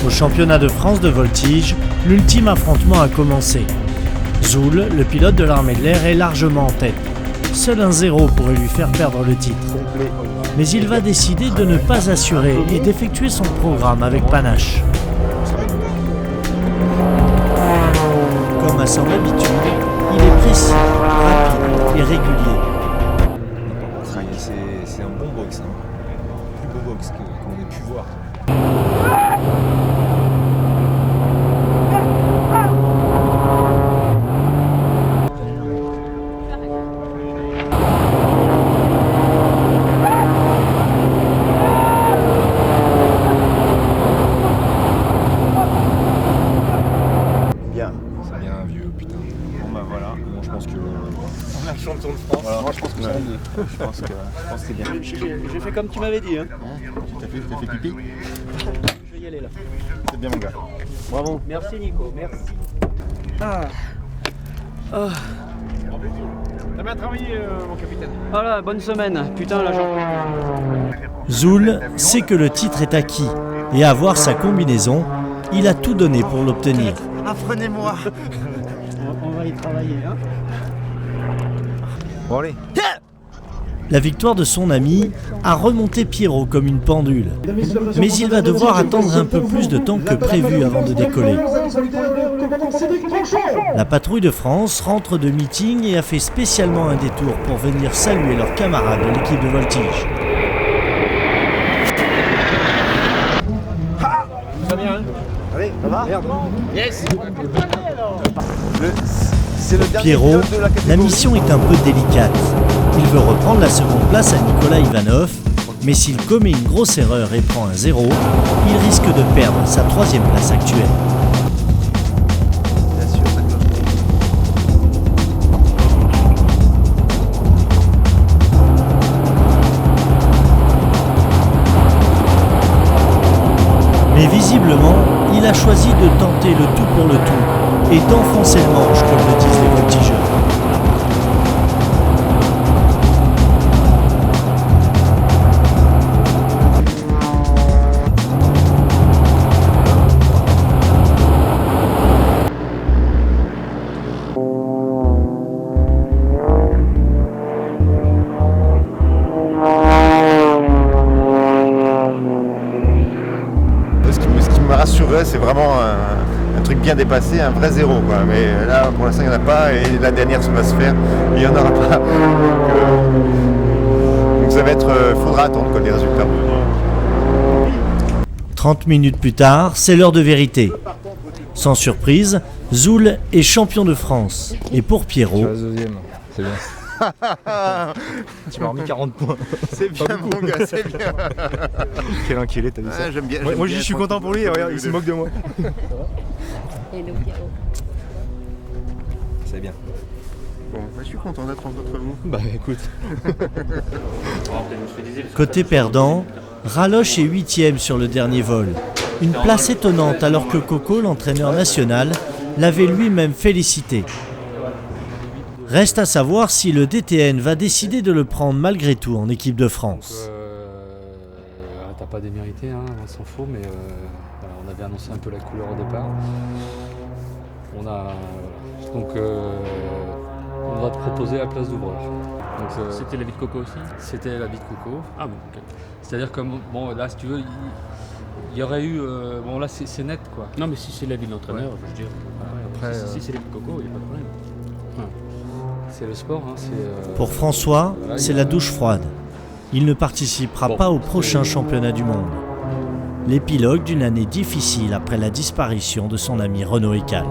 Au championnat de France de voltige, l'ultime affrontement a commencé. Zoul, le pilote de l'armée de l'air, est largement en tête. Seul un 0 pourrait lui faire perdre le titre. Mais il va décider de ne pas assurer et d'effectuer son programme avec panache. Comme à son habitude, il est précis, rapide et régulier. C'est un bon box, plus beau box qu'on ait pu voir. Bien. C'est bien vieux, putain. Bon bah voilà, bon, je pense que... On a le champion de France. Voilà. Moi je pense que c'est mieux. Je pense que c'est bien. J'ai fait comme tu m'avais dit. Hein. T'as fait pipi? Je vais y aller là. C'est bien mon gars. Bravo. Merci Nico, merci. T'as bien travaillé mon capitaine. Voilà, bonne semaine. Putain, là j'en... Zoul sait que le titre est acquis et à voir sa combinaison, il a tout donné pour l'obtenir. Apprenez-moi. On va y travailler. Hein. Bon allez. La victoire de son ami a remonté Pierrot comme une pendule. Mais il va devoir attendre un peu plus de temps que prévu avant de décoller. La patrouille de France rentre de meeting et a fait spécialement un détour pour venir saluer leurs camarades de l'équipe de voltige. Ça va bien, hein? Allez, ça va? Yes. C'est le dernier Pierrot, pilote de la catégorie. la mission est un peu délicate. Il veut reprendre la seconde place à Nicolas Ivanov, mais s'il commet une grosse erreur et prend un 0, il risque de perdre sa troisième place actuelle. Bien sûr, ça cloche. Mais visiblement, il a choisi de tenter le tout pour le tout et d'enfoncer le manche, comme le disent les voltigeurs. Ce qui me rassurerait, c'est vraiment un truc bien dépassé, un vrai 0 quoi. Mais là, pour l'instant, il n'y en a pas et la dernière va se faire. Il n'y en aura pas. Donc ça va être... faudra attendre quoi, les résultats. 30 minutes plus tard, c'est l'heure de vérité. Sans surprise, Zoul est champion de France. Et pour Pierrot, deuxième, c'est bien. Tu m'as remis 40 points. C'est bien mon gars, c'est bien. Quel enculé, t'as vu ça? J'aime bien. Moi je suis content pour lui, regarde, il se moque de moi. Hello Pierrot. C'est bien. Bon, je suis content d'être entre vous. Bah écoute. côté perdant, Raloche est 8e sur le dernier vol. Une place étonnante alors que Coco, l'entraîneur national, l'avait lui-même félicité. Reste à savoir si le DTN va décider de le prendre malgré tout en équipe de France. T'as pas démérité, hein, on s'en fout, mais voilà, on avait annoncé un peu la couleur au départ. Donc on va te proposer la place d'ouvreur. C'était la vie de Coco aussi? C'était la vie de Coco. Ah bon, ok. C'est-à-dire que bon, là, si tu veux, il y aurait eu... bon, là, c'est net, quoi. Non, mais si c'est la vie de l'entraîneur, Ouais. je veux dire. Après, si c'est la vie de Coco, il n'y a pas de problème. c'est le sport, hein, c'est... Pour François, c'est la douche froide. Il ne participera pas au prochain championnat du monde. L'épilogue d'une année difficile après la disparition de son ami Renaud Écal.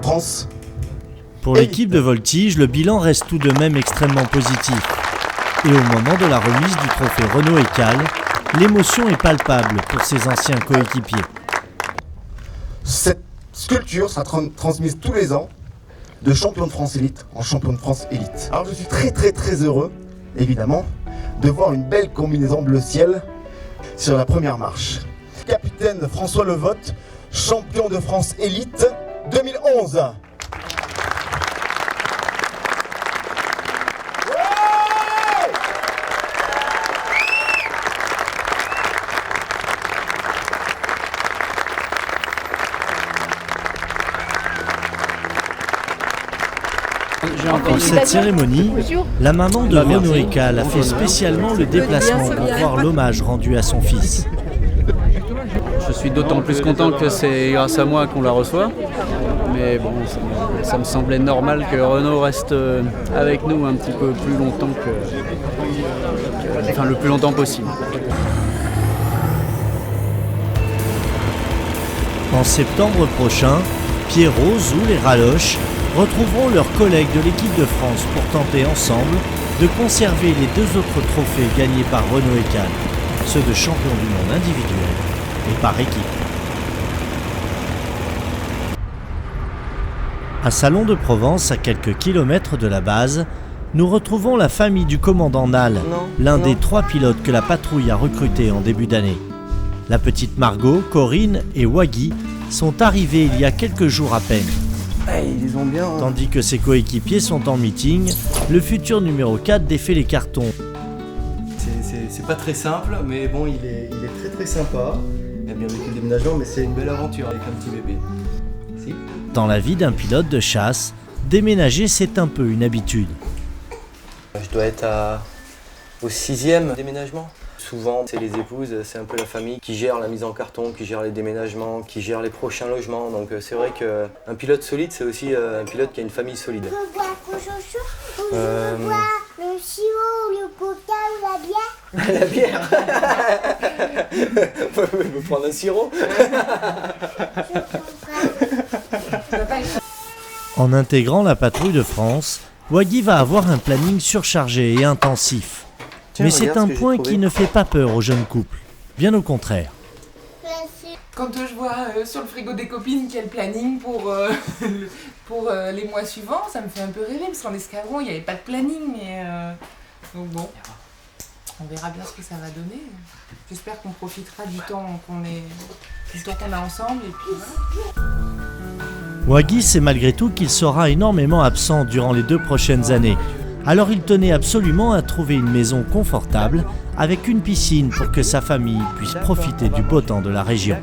France. Pour l'équipe de voltige, le bilan reste tout de même extrêmement positif. Et au moment de la remise du trophée Renaud Écal, l'émotion est palpable pour ses anciens coéquipiers. Cette sculpture sera transmise tous les ans de champion de France élite en champion de France élite. Alors je suis très heureux, évidemment, de voir une belle combinaison bleu ciel sur la première marche. Capitaine François Levotte, champion de France élite 2011. Pour cette cérémonie, la maman de Renaud Ecal a fait spécialement le déplacement pour voir l'hommage rendu à son fils. Je suis d'autant plus content que c'est grâce à moi qu'on la reçoit. Mais bon, ça me semblait normal que Renaud reste avec nous un petit peu plus longtemps le plus longtemps possible. En septembre prochain, Pierrot, Zoul et Raloche retrouveront leurs collègues de l'équipe de France pour tenter ensemble de conserver les 2 autres trophées gagnés par Renaud Ecal, ceux de champion du monde individuel et par équipe. À Salon de Provence, à quelques kilomètres de la base, nous retrouvons la famille du commandant Nal, l'un des 3 pilotes que la patrouille a recrutés en début d'année. La petite Margot, Corinne et Waggy sont arrivés il y a quelques jours à peine. Ils ont bien. Tandis que ses coéquipiers sont en meeting, le futur numéro 4 défait les cartons. C'est pas très simple, mais bon, il est très très sympa. Il a bien vécu le déménagement, mais c'est une belle aventure avec un petit bébé. Si. Dans la vie d'un pilote de chasse, déménager c'est un peu une habitude. Je dois être au 6e déménagement. Souvent, c'est les épouses, c'est un peu la famille qui gère la mise en carton, qui gère les déménagements, qui gère les prochains logements. Donc c'est vrai qu'un pilote solide, c'est aussi un pilote qui a une famille solide. On peut boire on peut boire le sirop, le coca ou la bière. La bière. On peut prendre un sirop. En intégrant la patrouille de France, Waggy va avoir un planning surchargé et intensif. Mais c'est un point qui ne fait pas peur aux jeunes couples, bien au contraire. Quand je vois sur le frigo des copines qu'il y a le planning pour les mois suivants, ça me fait un peu rêver, parce qu'en escadron, il n'y avait pas de planning, mais donc bon, on verra bien ce que ça va donner. J'espère qu'on profitera du temps qu'on a ensemble, et puis voilà. Waggy sait malgré tout qu'il sera énormément absent durant les 2 prochaines années. Alors il tenait absolument à trouver une maison confortable avec une piscine pour que sa famille puisse profiter du beau temps de la région.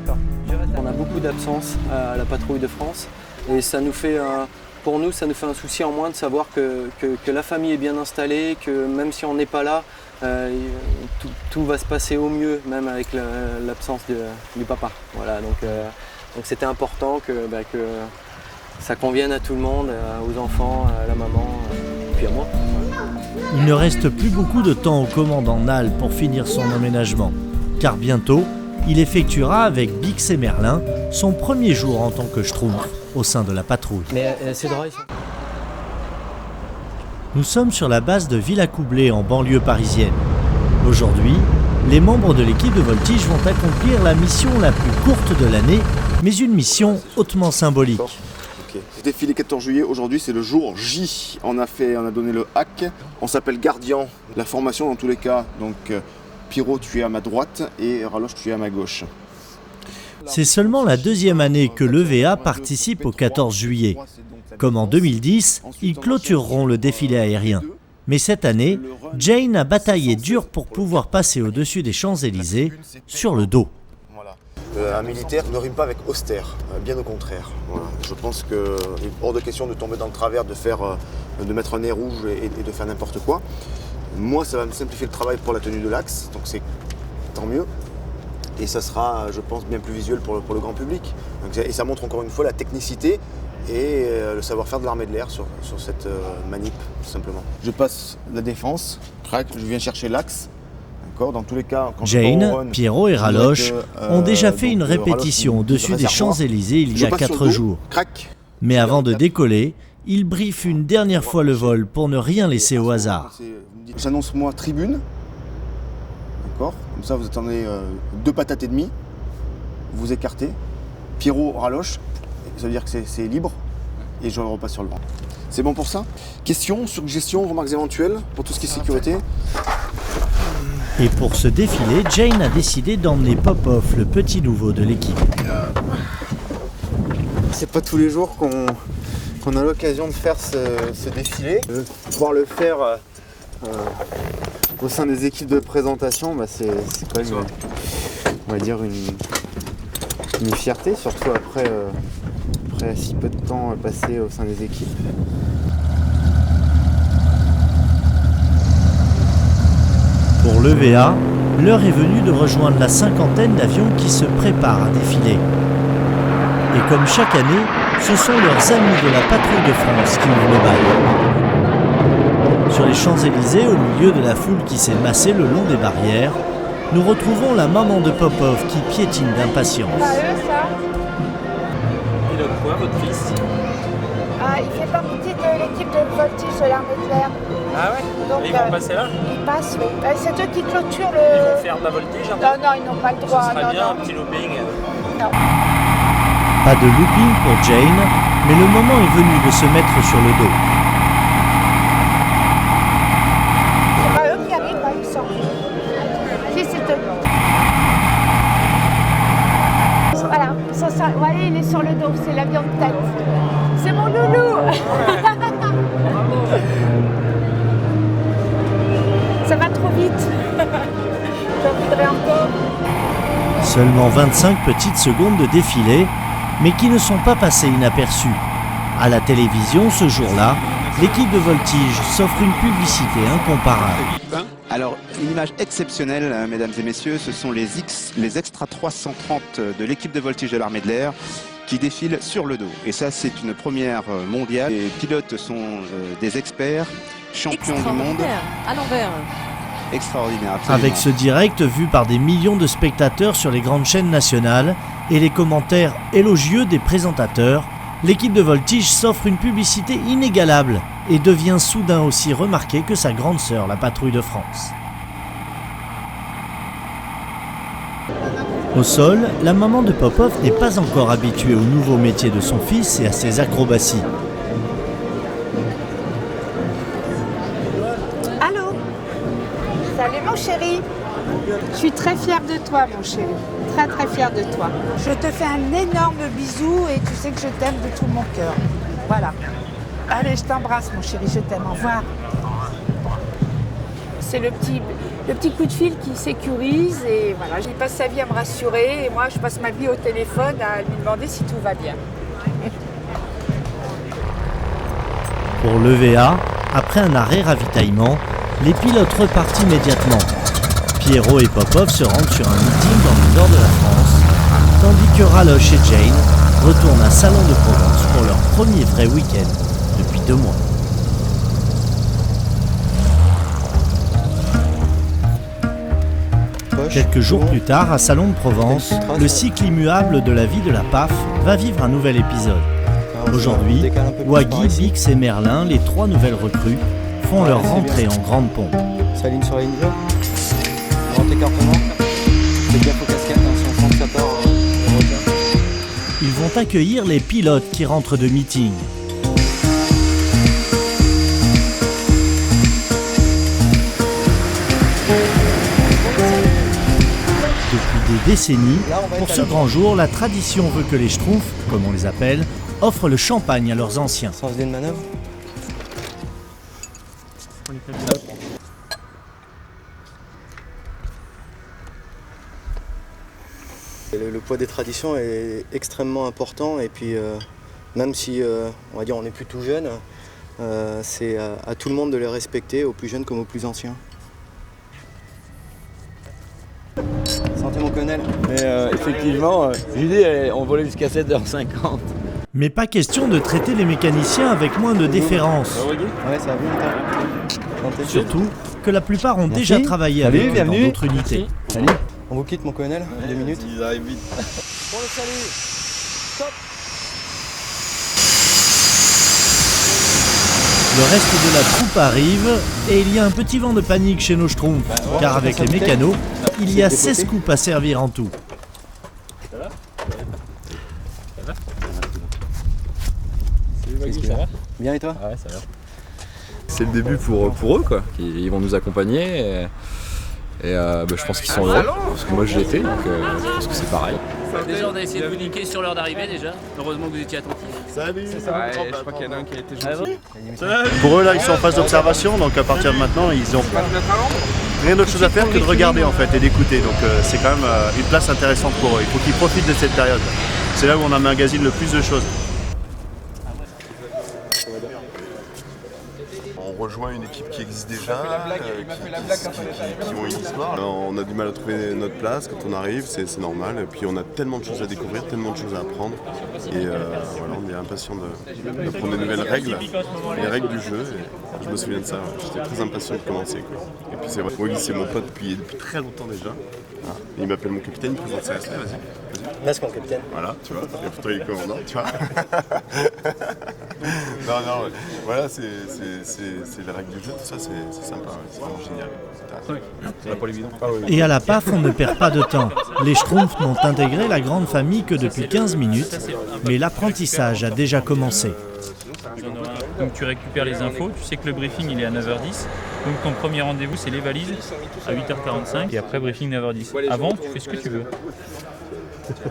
On a beaucoup d'absences à la patrouille de France et ça nous fait, pour nous, ça nous fait un souci en moins de savoir que la famille est bien installée, que même si on n'est pas là, tout va se passer au mieux, même avec l'absence du papa. Voilà, donc c'était important que ça convienne à tout le monde, aux enfants, à la maman, puis à moi. Il ne reste plus beaucoup de temps au commandant Nal pour finir son emménagement, car bientôt, il effectuera avec Bix et Merlin son premier jour en tant que schtroumpf au sein de la patrouille. Mais c'est drôle. Nous sommes sur la base de Villacoublay en banlieue parisienne. Aujourd'hui, les membres de l'équipe de voltige vont accomplir la mission la plus courte de l'année, mais une mission hautement symbolique. Défilé 14 juillet, aujourd'hui c'est le jour J. On a donné le hack, on s'appelle Gardien. La formation dans tous les cas, donc Pierrot tu es à ma droite et Raloche tu es à ma gauche. C'est seulement la 2e année que l'EVA participe au 14 juillet. Comme en 2010, ils clôtureront le défilé aérien. Mais cette année, Jane a bataillé dur pour pouvoir passer au-dessus des Champs-Élysées sur le dos. Un militaire ne rime pas avec austère, bien au contraire. Voilà. Je pense qu'il est hors de question de tomber dans le travers, de mettre un nez rouge et de faire n'importe quoi. Moi, ça va me simplifier le travail pour la tenue de l'axe, donc c'est tant mieux. Et ça sera, je pense, bien plus visuel pour le grand public. Et ça montre encore une fois la technicité et le savoir-faire de l'armée de l'air sur cette manip, tout simplement. Je passe la défense, crac, je viens chercher l'axe. Dans tous les cas, Jane, Pierrot et Raloche ont déjà fait une répétition au-dessus des Champs-Élysées il y a 4 jours. Mais avant de décoller, ils briefent une dernière fois le vol pour ne rien laisser au hasard. J'annonce moi tribune, d'accord. Comme ça vous attendez 2 patates et demie, vous écartez, Pierrot, Raloche, ça veut dire que c'est libre, et je repasse sur le vent. C'est bon pour ça? Questions, suggestions, remarques éventuelles pour tout ce qui est sécurité? Et pour ce défilé, Jane a décidé d'emmener Popov, le petit nouveau de l'équipe. C'est pas tous les jours qu'on a l'occasion de faire ce défilé. Pouvoir le faire au sein des équipes de présentation, c'est quand même, on va dire, une fierté, surtout après si peu de temps passé au sein des équipes. Pour l'EVA, l'heure est venue de rejoindre la cinquantaine d'avions qui se préparent à défiler. Et comme chaque année, ce sont leurs amis de la patrouille de France qui ouvrent le bal. Sur les Champs-Élysées, au milieu de la foule qui s'est massée le long des barrières, nous retrouvons la maman de Popov qui piétine d'impatience. Et donc quoi, votre fils? Il fait partie de l'équipe de voltige de l'armée de l'air. Ah ouais? Donc, Et ils vont passer là? Ils passent, oui. C'est eux qui clôturent le... Ils vont faire de la voltige un peu? Non, ils n'ont pas le droit. Ce serait non, bien non. un petit looping. Non. Pas de looping pour Jane, mais le moment est venu de se mettre sur le dos. C'est pas eux qui arrivent, il me semble. Si, c'est eux. Voilà, vous voyez, il est sur le dos, c'est l'avion de tête. C'est mon loulou. Ça va trop vite. J'en voudrais encore. Seulement 25 petites secondes de défilé, mais qui ne sont pas passées inaperçues. À la télévision, ce jour-là, l'équipe de voltige s'offre une publicité incomparable. Alors, une image exceptionnelle, mesdames et messieurs, ce sont les Extra 330 de l'équipe de voltige de l'armée de l'air qui défilent sur le dos. Et ça, c'est une première mondiale. Les pilotes sont des experts, champions du monde. À l'envers. Extraordinaire, absolument. Avec ce direct vu par des millions de spectateurs sur les grandes chaînes nationales et les commentaires élogieux des présentateurs, l'équipe de voltige s'offre une publicité inégalable et devient soudain aussi remarquée que sa grande sœur, la patrouille de France. Au sol, la maman de Popov n'est pas encore habituée au nouveau métier de son fils et à ses acrobaties. Allô? Salut mon chéri. Je suis très fière de toi mon chéri. Très très fière de toi. Je te fais un énorme bisou et tu sais que je t'aime de tout mon cœur. Voilà. Allez, je t'embrasse mon chéri, je t'aime. Au revoir. C'est le petit coup de fil qui sécurise et voilà, il passe sa vie à me rassurer et moi je passe ma vie au téléphone à lui demander si tout va bien. Pour l'EVA, après un arrêt ravitaillement, les pilotes repartent immédiatement. Pierrot et Popov se rendent sur un meeting dans le nord de la France, tandis que Raloche et Jane retournent à Salon de Provence pour leur premier vrai week-end depuis 2 mois. Quelques jours plus tard, à Salon de Provence, le cycle immuable de la vie de la PAF va vivre un nouvel épisode. Aujourd'hui, Waggy, Bix et Merlin, les 3 nouvelles recrues, font leur rentrée en grande pompe. Ça aligne sur la ligne bleue. Grand écartement. C'est bien aux casquettes, si on sent que ça part, on retient. Ils vont accueillir les pilotes qui rentrent de meeting. Depuis des décennies, pour ce grand jour, la tradition veut que les schtroumpfs, comme on les appelle, offrent le champagne à leurs anciens. Sens d'une manœuvre. Le poids des traditions est extrêmement important et puis même si on va dire on n'est plus tout jeune, c'est à tout le monde de les respecter, aux plus jeunes comme aux plus anciens. Santé mon colonel. Mais effectivement, j'ai dit on volait jusqu'à 7h50. Mais pas question de traiter les mécaniciens avec moins de déférence. Ouais, ça va bien. Surtout que la plupart ont déjà travaillé avec eux dans d'autres unités. Salut. On vous quitte mon colonel, 2 minutes. Ils arrivent vite. Pour le salut. Stop. Le reste de la troupe arrive et il y a un petit vent de panique chez nos schtroumpfs, car avec les mécanos, il y a 16 coupes à servir en tout. Ça va? Ça va? Salut Waggy, ça va? Bien et toi? Ouais, ça va. C'est le début pour eux, quoi. Ils vont nous accompagner et je pense qu'ils sont heureux, parce que moi je l'étais, donc je pense que c'est pareil. Déjà, on a essayé de vous niquer sur l'heure d'arrivée déjà. Heureusement que vous étiez attentifs. Salut. Ouais, je crois qu'il y en a un qui a été gentil. Pour eux là ils sont en phase d'observation, donc à partir de maintenant ils ont rien d'autre chose à faire que de regarder en fait et d'écouter, donc c'est quand même une place intéressante pour eux. Il faut qu'ils profitent de cette période. C'est là où on emmagasine le plus de choses. On rejoint une équipe qui existe déjà, qui ont une histoire. On a du mal à trouver notre place quand on arrive, c'est normal. Et puis on a tellement de choses à découvrir, tellement de choses à apprendre. Et voilà, on est impatient d'apprendre des nouvelles règles, les règles du jeu. Et je me souviens de ça, j'étais très impatient de commencer, quoi. Et puis c'est vrai, Wally c'est mon pote depuis très longtemps déjà. Ah, il m'appelle mon capitaine, il présente ça, vas-y. Là c'est mon capitaine. Voilà, tu vois, il faut trouver les commandants, tu vois. non, voilà, c'est les règles du jeu, tout ça, c'est sympa, c'est vraiment génial. C'est pas l'évident. Et à la PAF, on ne perd pas de temps. Les Schtroumpfs n'ont intégré la grande famille que depuis 15 minutes, mais l'apprentissage a déjà commencé. Donc tu récupères les infos, tu sais que le briefing il est à 9h10, donc ton premier rendez-vous c'est les valises à 8h45 et après briefing 9h10. Avant tu fais ce que tu veux.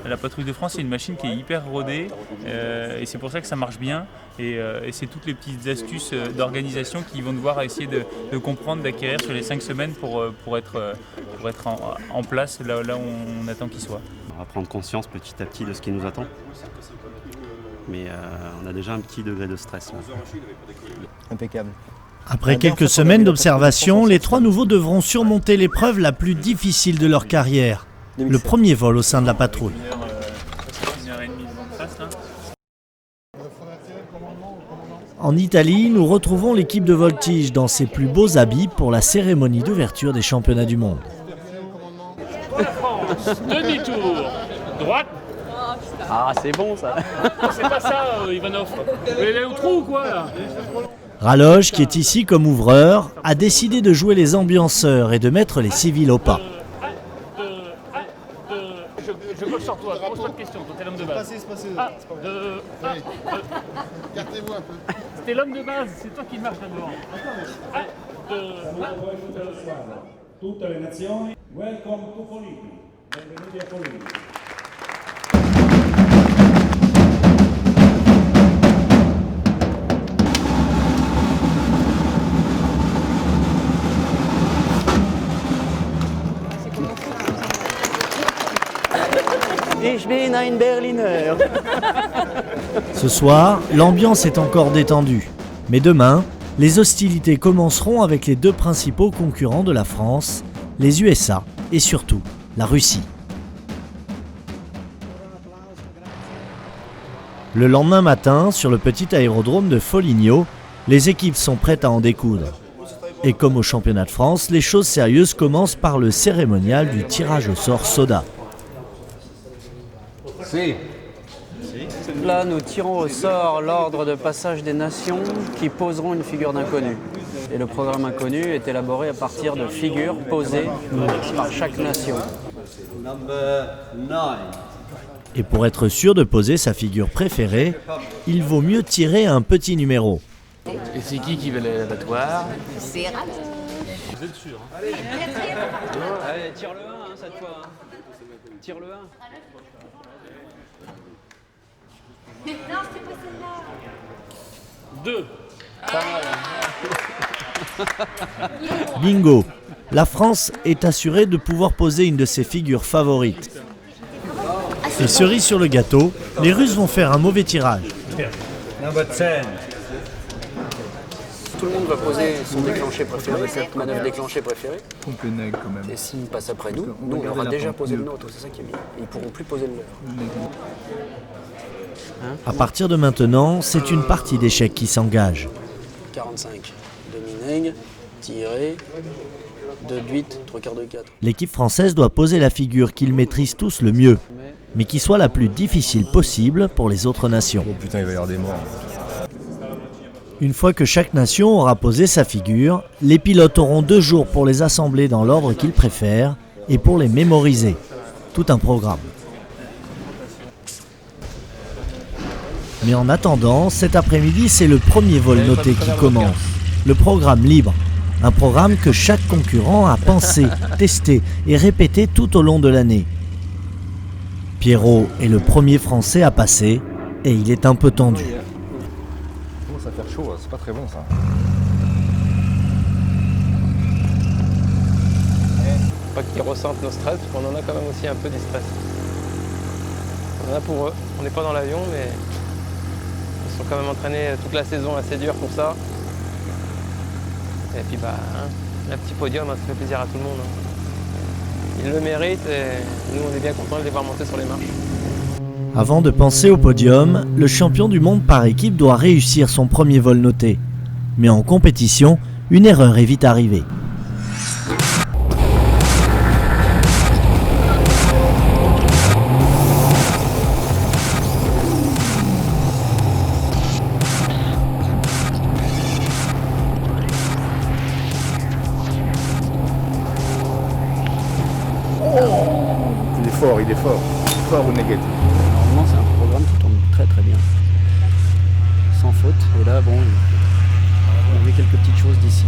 La patrouille de France c'est une machine qui est hyper rodée et c'est pour ça que ça marche bien et c'est toutes les petites astuces d'organisation qui vont devoir essayer de comprendre, d'acquérir sur les 5 semaines pour être en place là où on attend qu'il soit. On va prendre conscience petit à petit de ce qui nous attend. Mais on a déjà un petit degré de stress. Là. Impeccable. Après quelques semaines d'observation, les 3 nouveaux devront surmonter l'épreuve la plus difficile de leur carrière, le premier vol au sein de la patrouille. En Italie, nous retrouvons l'équipe de voltige dans ses plus beaux habits pour la cérémonie d'ouverture des championnats du monde. Demi-tour, droite. Ah, c'est bon ça. C'est pas ça, Ivanov. Il est au trou ou quoi là? Raloge, qui est ici comme ouvreur, a décidé de jouer les ambianceurs et de mettre les civils au pas. Je colle sur toi, pose pas de questions, toi t'es l'homme de base. Écartez-vous un peu. T'es l'homme de base, c'est toi qui marche là-devant. Tutte le nazioni, welcome to Foligno. Benvenuti a Foligno. Ich bin ein Berliner. Ce soir, l'ambiance est encore détendue. Mais demain, les hostilités commenceront avec les 2 principaux concurrents de la France, les USA et surtout la Russie. Le lendemain matin, sur le petit aérodrome de Foligno, les équipes sont prêtes à en découdre. Et comme au championnat de France, les choses sérieuses commencent par le cérémonial du tirage au sort soda. Là, nous tirons au sort l'ordre de passage des nations qui poseront une figure d'inconnu. Et le programme inconnu est élaboré à partir de figures posées par chaque nation. Et pour être sûr de poser sa figure préférée, il vaut mieux tirer un petit numéro. Et c'est qui veut l'abattoir? C'est Raloche. Vous êtes sûr hein? Allez, tire le 1 cette fois. Tire le 1. Non, c'est pas celle-là. 2. Bingo! La France est assurée de pouvoir poser une de ses figures favorites. Et cerise sur le gâteau, les Russes vont faire un mauvais tirage. Tout le monde va poser son déclenché préféré, cette manœuvre déclenchée préférée. Copenhague quand même. Et s'ils passent après nous, nous on aura déjà posé le nôtre, c'est ça qui est bien. Ils ne pourront plus poser le leur. À partir de maintenant, c'est une partie d'échecs qui s'engage. 45 de Mineg, tiré, 2 de 8, 3 quarts de 4. L'équipe française doit poser la figure qu'ils maîtrisent tous le mieux, mais qui soit la plus difficile possible pour les autres nations. Oh putain, il va y avoir des morts. Une fois que chaque nation aura posé sa figure, les pilotes auront 2 jours pour les assembler dans l'ordre qu'ils préfèrent et pour les mémoriser. Tout un programme. Mais en attendant, cet après-midi, c'est le premier vol noté qui commence. Le programme libre. Un programme que chaque concurrent a pensé, testé et répété tout au long de l'année. Pierrot est le premier Français à passer et il est un peu tendu. Ça va faire chaud, c'est pas très bon ça. Pas qu'ils ressentent nos stress, parce qu'on en a quand même aussi un peu du stress. On en a pour eux. On n'est pas dans l'avion, mais ils sont quand même entraînés toute la saison assez dur pour ça. Et puis un petit podium, ça fait plaisir à tout le monde. Ils le méritent et nous on est bien contents de les voir monter sur les marches. Avant de penser au podium, le champion du monde par équipe doit réussir son premier vol noté. Mais en compétition, une erreur est vite arrivée. Il est fort. Fort ou négatif. Normalement, c'est un programme qui tombe très très bien. Sans faute. Et là, bon, on a vu quelques petites choses d'ici.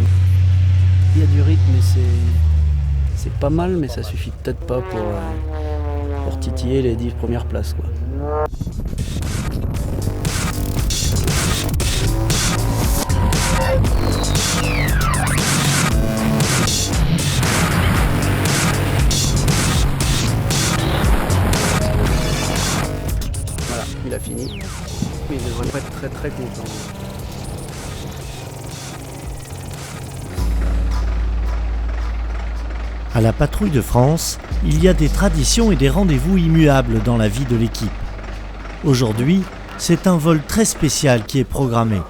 Il y a du rythme, mais c'est pas mal, mais ça suffit peut-être pas pour titiller les 10 premières places, quoi. Il a fini, mais il devrait pas être très très content. À la Patrouille de France, il y a des traditions et des rendez-vous immuables dans la vie de l'équipe. Aujourd'hui, c'est un vol très spécial qui est programmé.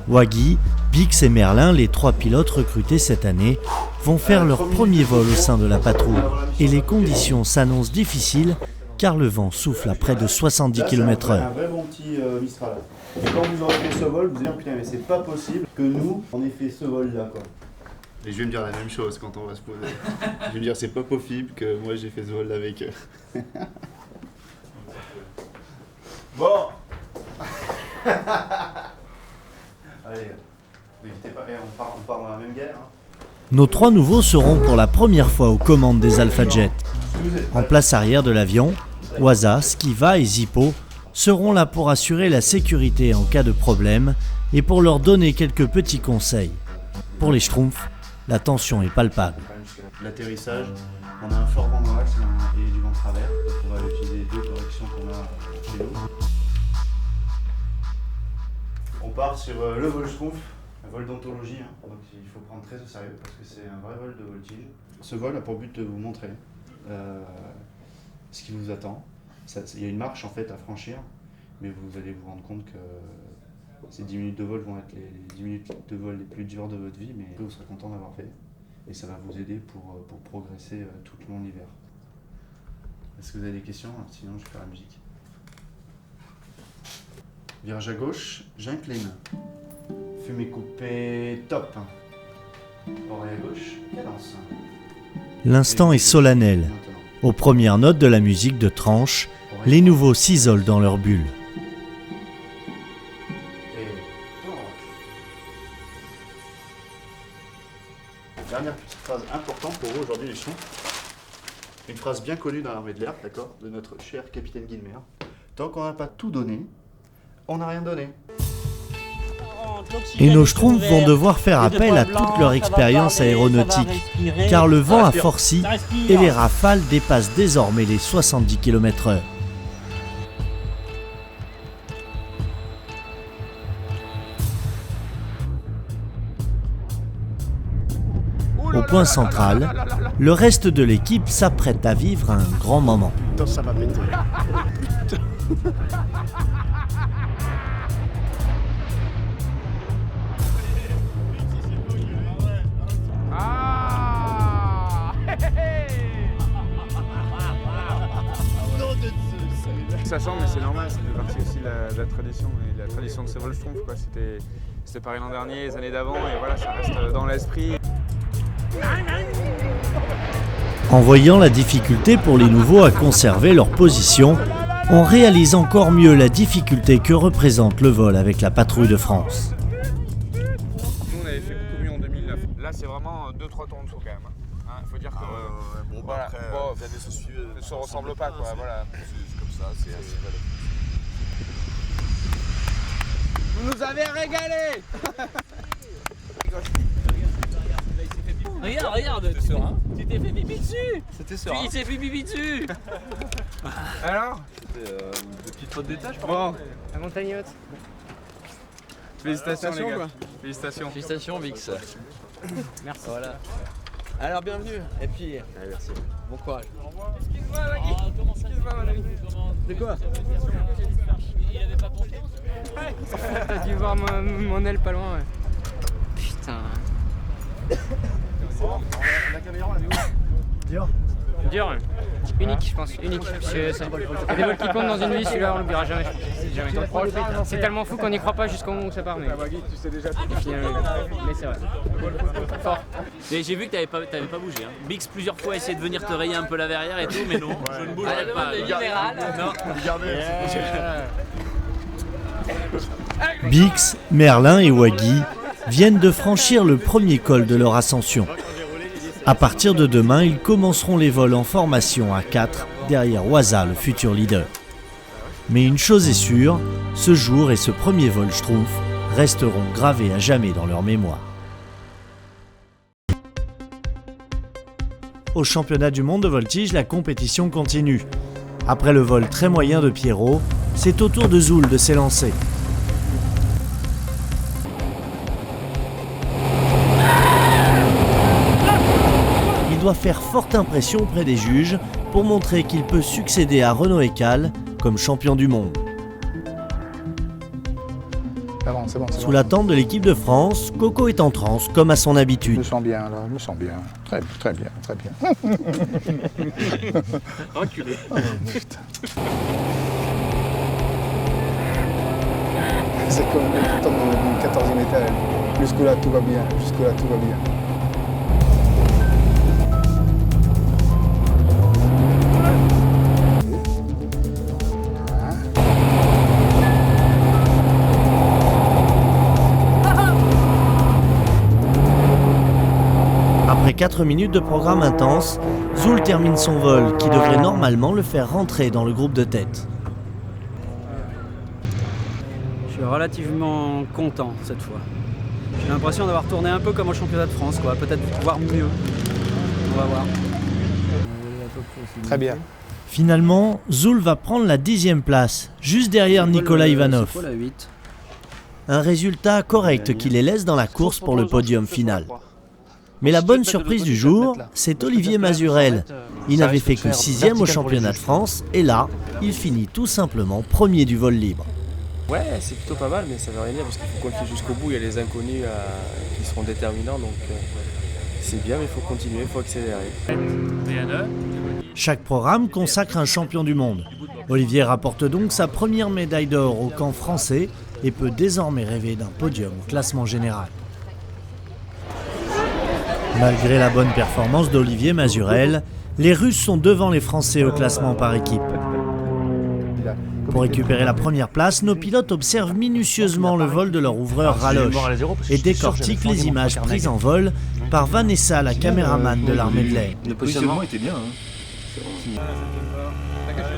Waggy, Bix et Merlin, les 3 pilotes recrutés cette année, vont faire leur premier vol au sein de la patrouille. Et les conditions s'annoncent difficiles car le vent souffle à près de 70 km/h. C'est un vrai bon petit Mistral. Et quand vous aurez fait ce vol, vous allez dire putain mais c'est pas possible que nous on ait fait ce vol là quoi. Et je vais me dire la même chose quand on va se poser. Je vais me dire c'est pas possible que moi j'ai fait ce vol là avec eux. Bon. Allez, n'hésitez pas, on part dans la même guerre. Hein. Nos 3 nouveaux seront pour la première fois aux commandes des Alpha Jet. En place arrière de l'avion, Waza, Skiva et Zippo seront là pour assurer la sécurité en cas de problème et pour leur donner quelques petits conseils. Pour les Schtroumpfs, la tension est palpable. L'atterrissage, on a un fort vent dans l'axe et du vent de travers, donc on va utiliser 2 corrections qu'on a chez nous. On part sur le vol Schtroumpf, un vol d'ontologie, hein, donc il faut prendre très au sérieux parce que c'est un vrai vol de voltige. Ce vol a pour but de vous montrer ce qui vous attend. Il y a une marche en fait à franchir, mais vous allez vous rendre compte que ces 10 minutes de vol vont être les 10 minutes de vol les plus dures de votre vie, mais vous serez content d'avoir fait. Et ça va vous aider pour progresser tout le long de l'hiver. Est-ce que vous avez des questions? Sinon je vais faire la musique. Virage à gauche, j'incline. Fumée coupée, top. Oreille à gauche, cadence. L'instant est solennel. Aux premières notes de la musique de tranche, les nouveaux s'isolent dans leur bulle. Dernière petite phrase importante pour vous aujourd'hui les Schtroumpfs. Une phrase bien connue dans l'armée de l'air, d'accord, de notre cher capitaine Guilmer. Tant qu'on n'a pas tout donné, on n'a rien donné. Et nos Schtroumpfs vont devoir faire appel à toute leur expérience aéronautique, car le vent a forci et les rafales dépassent désormais les 70 km/h. Au point central, le reste de l'équipe s'apprête à vivre un grand moment. Putain, ça m'a pété. Ça sent, mais c'est normal, ça fait partie aussi de la tradition et de la tradition de ces vols Schtroumpfs, quoi. C'était pareil l'an dernier, les années d'avant, et voilà, ça reste dans l'esprit. En voyant la difficulté pour les nouveaux à conserver leur position, on réalise encore mieux la difficulté que représente le vol avec la Patrouille de France. Nous, on avait fait beaucoup mieux en 2009. Là, c'est vraiment 2-3 tours en dessous quand même. Hein, faut dire que bon, voilà, après, bon, les années se suivent, ne se ressemblent pas, quoi. Voilà. C'est comme ça, c'est assez valable. Vous nous avez régalé. Regarde, serein. Tu t'es fait pipi dessus. C'était serein. Il s'est fait pipi dessus. Alors C'était une petite faute d'étage, bon, la montagnotte. Félicitations les gars. Félicitations. Félicitations Vix. Merci. Voilà. Alors bienvenue et puis merci. Bon courage. Excuse-moi Maggie. Excuse-moi mon ami. De quoi? Il avait pas confiance. T'as dû voir mon aile pas loin, ouais. Putain. La caméra, elle est où? Dur, ouais. Unique, je pense, unique. Parce que il y a des vols qui comptent dans une vie, celui-là on l'oubliera jamais. Jamais. C'est tellement fou qu'on n'y croit pas jusqu'au moment où ça part. Mais... Tu sais déjà. Mais c'est vrai. Fort. Et j'ai vu que t'avais pas bougé. Hein. Bix plusieurs fois a essayé de venir te rayer un peu la verrière et tout, mais non, je ne bougerai pas. Non. Bix, Merlin et Waggy viennent de franchir le premier col de leur ascension. À partir de demain, ils commenceront les vols en formation à 4 derrière Waza, le futur leader. Mais une chose est sûre, ce jour et ce premier vol Schtroumpf resteront gravés à jamais dans leur mémoire. Au championnat du monde de voltige, la compétition continue. Après le vol très moyen de Pierrot, c'est au tour de Zoul de s'élancer. Il doit faire forte impression auprès des juges pour montrer qu'il peut succéder à Renaud Ekal comme champion du monde. C'est bon, Sous l'attente de l'équipe de France, Coco est en transe comme à son habitude. Je me sens bien là, je me sens bien. Très bien, très bien. Enculé. Oh, putain. C'est comme tout le 14e étage. Jusque-là tout va bien, jusque-là tout va bien. Après 4 minutes de programme intense, Zoul termine son vol qui devrait normalement le faire rentrer dans le groupe de tête. Je suis relativement content cette fois. J'ai l'impression d'avoir tourné un peu comme au championnat de France, quoi. Peut-être voire mieux. On va voir. Très bien. Finalement, Zoul va prendre la 10e place, juste derrière Nicolas Ivanov. C'est quoi la 8 ? Un résultat correct qui les laisse dans la course pour le podium final. Mais la bonne surprise du jour, c'est Olivier Mazurel. Il n'avait fait que 6e au championnat de France et là, il finit tout simplement premier du vol libre. Ouais, c'est plutôt pas mal, mais ça veut rien dire parce qu'il faut continuer jusqu'au bout. Il y a les inconnus qui seront déterminants, donc c'est bien, mais il faut continuer, il faut accélérer. Chaque programme consacre un champion du monde. Olivier rapporte donc sa première médaille d'or au camp français et peut désormais rêver d'un podium au classement général. Malgré la bonne performance d'Olivier Mazurel, les Russes sont devant les Français au classement par équipe. Pour récupérer la première place, nos pilotes observent minutieusement le vol de leur ouvreur Raloche et décortiquent les images prises en vol par Vanessa, la caméraman de l'armée de l'air. Le positionnement était bien.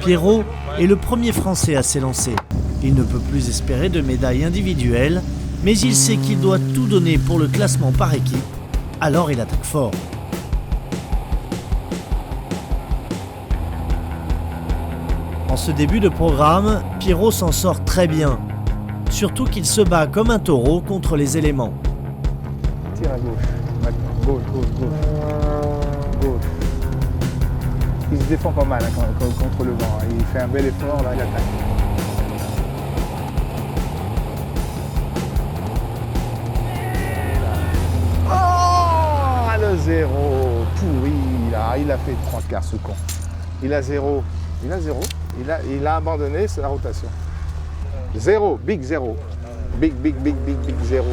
Pierrot est le premier Français à s'élancer. Il ne peut plus espérer de médaille individuelle, mais il sait qu'il doit tout donner pour le classement par équipe. Alors il attaque fort. En ce début de programme, Pierrot s'en sort très bien. Surtout qu'il se bat comme un taureau contre les éléments. Tire à gauche. Maintenant. Gauche. Il se défend pas mal contre le vent. Il fait un bel effort, là il attaque. Le zéro pourri, là, il a fait 3 quarts ce con. Il a zéro. Il a abandonné sa rotation. Zéro, big zéro. Big zéro.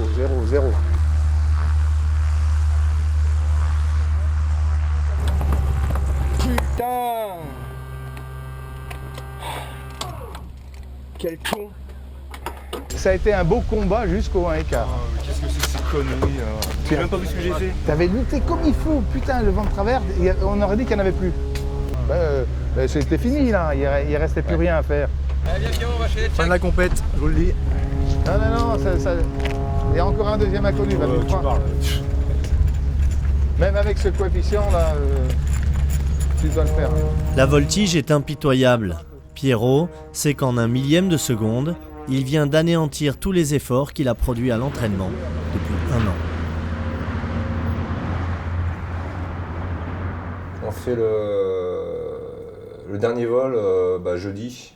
Putain! Quel con! Ça a été un beau combat jusqu'au 1 écart. Qu'est-ce que c'est ces conneries là? Tu n'as même pas vu ce que j'ai fait? T'avais lutté comme il faut, putain, le vent de travers, on aurait dit qu'il n'y en avait plus. C'était fini là, il restait plus rien à faire. Allez, viens Pierrot, on va chez les Tchèques. Fin de la compète, je vous le dis. Non, il y a encore un deuxième inconnu. Tu parles. Même avec ce coefficient là, tu dois le faire. La voltige est impitoyable. Pierrot sait qu'en un millième de seconde, il vient d'anéantir tous les efforts qu'il a produits à l'entraînement depuis 1 an. On fait le dernier vol jeudi.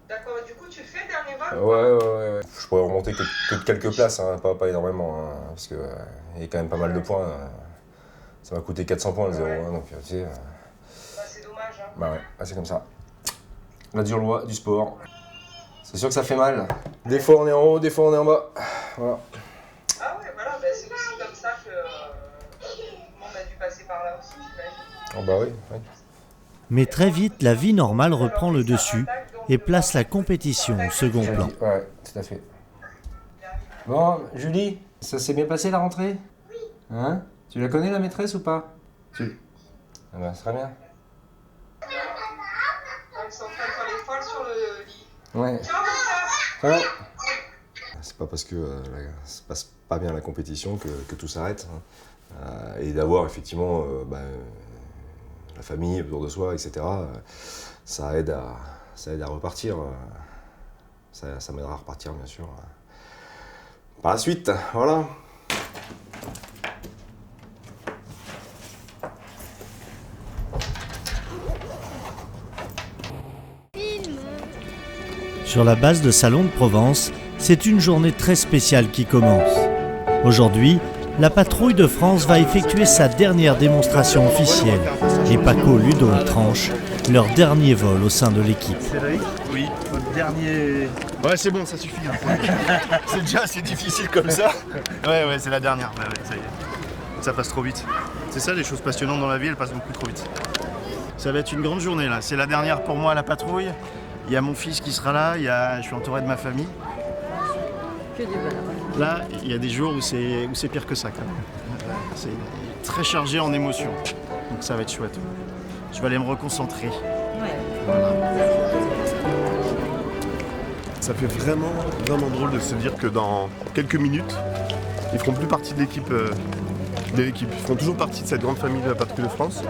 D'accord, du coup tu fais le dernier vol? Ouais. Je pourrais remonter que quelques places, hein, pas énormément, hein, parce qu'il y a quand même pas mal de points. Ça m'a coûté 400 points le 0, hein, donc tu sais. C'est dommage. Hein. Bah ouais, c'est comme ça. La dure loi du sport. C'est sûr que ça fait mal. Des fois on est en haut, des fois on est en bas. Voilà. Ah ouais, voilà, c'est aussi comme ça que tout le monde a dû passer par là aussi, j'imagine. Oh bah oui. Mais très vite, la vie normale reprend le dessus et place la compétition au second plan. Ouais, tout à fait. Bon, Julie, ça s'est bien passé la rentrée? Oui. Hein? Tu la connais la maîtresse ou pas? Ah bah, c'est très bien. Elles sont en train de faire les folles sur le lit. Ouais. Ciao, Ouais. C'est pas parce que ça se passe pas bien la compétition que tout s'arrête. Hein. Et d'avoir effectivement la famille autour de soi, etc., ça aide à repartir. Ça m'aidera à repartir, bien sûr. Par la suite, voilà. Sur la base de Salon de Provence, c'est une journée très spéciale qui commence. Aujourd'hui, la patrouille de France va effectuer sa dernière démonstration officielle. Et Paco, Ludo et Tranche, leur dernier vol au sein de l'équipe. Cédric, oui, votre dernier... Ouais, c'est bon, ça suffit. Hein. C'est déjà assez difficile comme ça. Ouais, c'est la dernière. Ouais, ça y est. Ça passe trop vite. C'est ça, les choses passionnantes dans la vie, elles passent beaucoup trop vite. Ça va être une grande journée, là. C'est la dernière pour moi à la patrouille. Il y a mon fils qui sera là, je suis entouré de ma famille. Que du bonheur. Là, il y a des jours où c'est pire que ça, quand même. C'est très chargé en émotions. Donc ça va être chouette. Je vais aller me reconcentrer. Ouais. Voilà. Ça fait vraiment drôle de se dire que dans quelques minutes, ils feront plus partie de l'équipe. Ils feront toujours partie de cette grande famille de la Patrouille de France.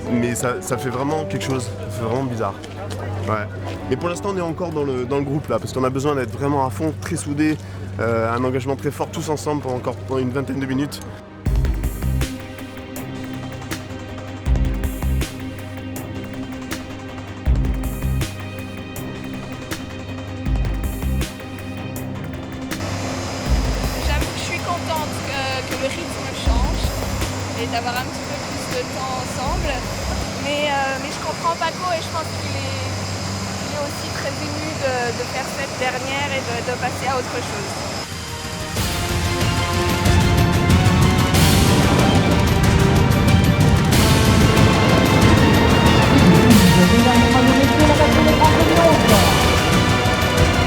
Mais ça fait vraiment quelque chose, ça fait vraiment bizarre. Ouais. Mais pour l'instant on est encore dans le groupe là, parce qu'on a besoin d'être vraiment à fond, très soudés, un engagement très fort tous ensemble pendant une vingtaine de minutes. J'avoue que je suis contente que le rythme change et d'avoir un petit peu plus de temps ensemble. Mais je comprends Paco et je pense qu'il est aussi très ému de faire cette dernière et de passer à autre chose.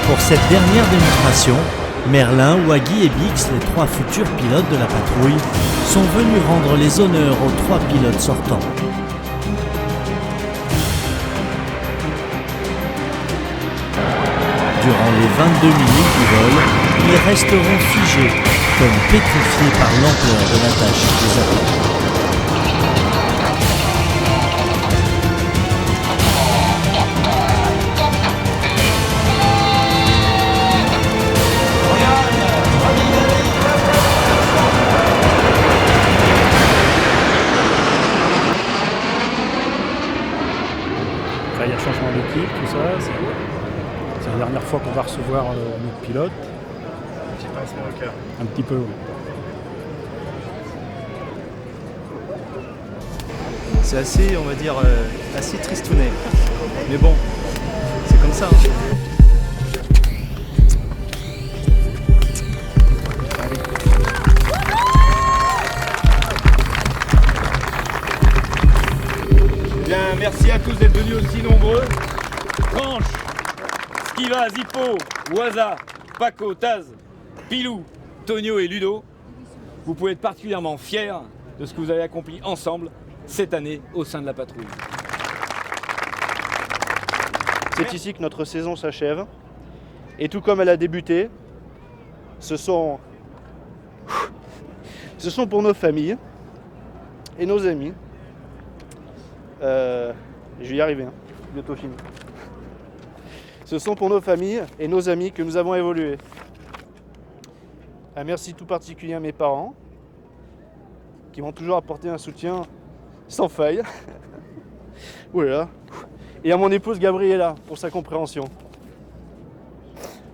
Pour cette dernière démonstration, Merlin, Waggy et Bix, les trois futurs pilotes de la patrouille, sont venus rendre les honneurs aux trois pilotes sortants. Durant les 22 minutes du vol, ils resteront figés, comme pétrifiés par l'ampleur de la tâche qui les attend. Après, il y a changement d'équipe, tout ça. C'est la dernière fois qu'on va recevoir notre pilote. Un petit pincement au cœur. Un petit peu, oui. C'est assez, on va dire, assez tristounet. Mais bon, c'est comme ça. Hein. Bien, merci à tous d'être venus aussi nombreux. Tranche, Skiva, Zippo, Waza, Paco, Taz, Pilou, Tonio et Ludo, vous pouvez être particulièrement fiers de ce que vous avez accompli ensemble cette année au sein de la patrouille. C'est ici que notre saison s'achève. Et tout comme elle a débuté, ce sont pour nos familles et nos amis. Je vais y arriver, hein. Bientôt fini. Ce sont pour nos familles et nos amis que nous avons évolué. Un merci tout particulier à mes parents, qui m'ont toujours apporté un soutien sans faille. Voilà. Et à mon épouse Gabriella pour sa compréhension.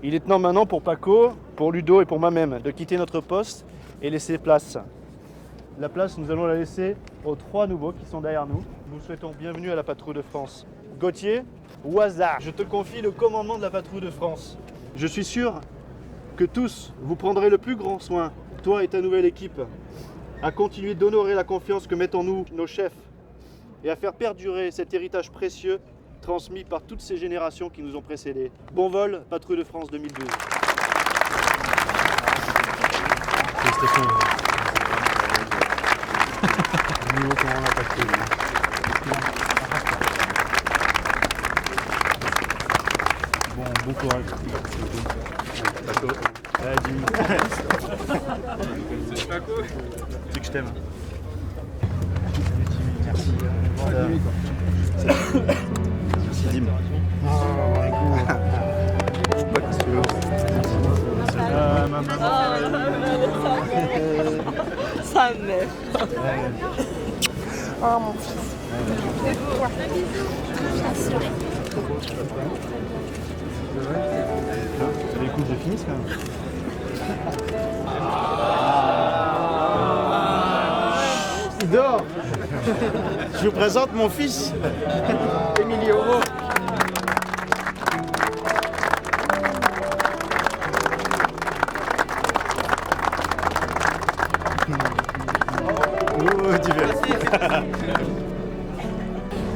Il est temps maintenant pour Paco, pour Ludo et pour moi-même de quitter notre poste et laisser place. La place, nous allons la laisser aux 3 nouveaux qui sont derrière nous. Nous souhaitons bienvenue à la patrouille de France. Gauthier, Waza, je te confie le commandement de la patrouille de France. Je suis sûr que tous, vous prendrez le plus grand soin, toi et ta nouvelle équipe, à continuer d'honorer la confiance que mettent en nous nos chefs et à faire perdurer cet héritage précieux transmis par toutes ces générations qui nous ont précédés. Bon vol, Patrouille de France 2012. Félicitations. Bon courage. Paco. Ouais, Jimmy. C'est Paco. C'est que je t'aime. Merci. Merci Dim. Je sais pas qu'est-ce que tu veux. Maman. Ça m'aime. Oh mon fils. Les coups, je finis quand même. Il dort. Je vous présente mon fils, Emilio.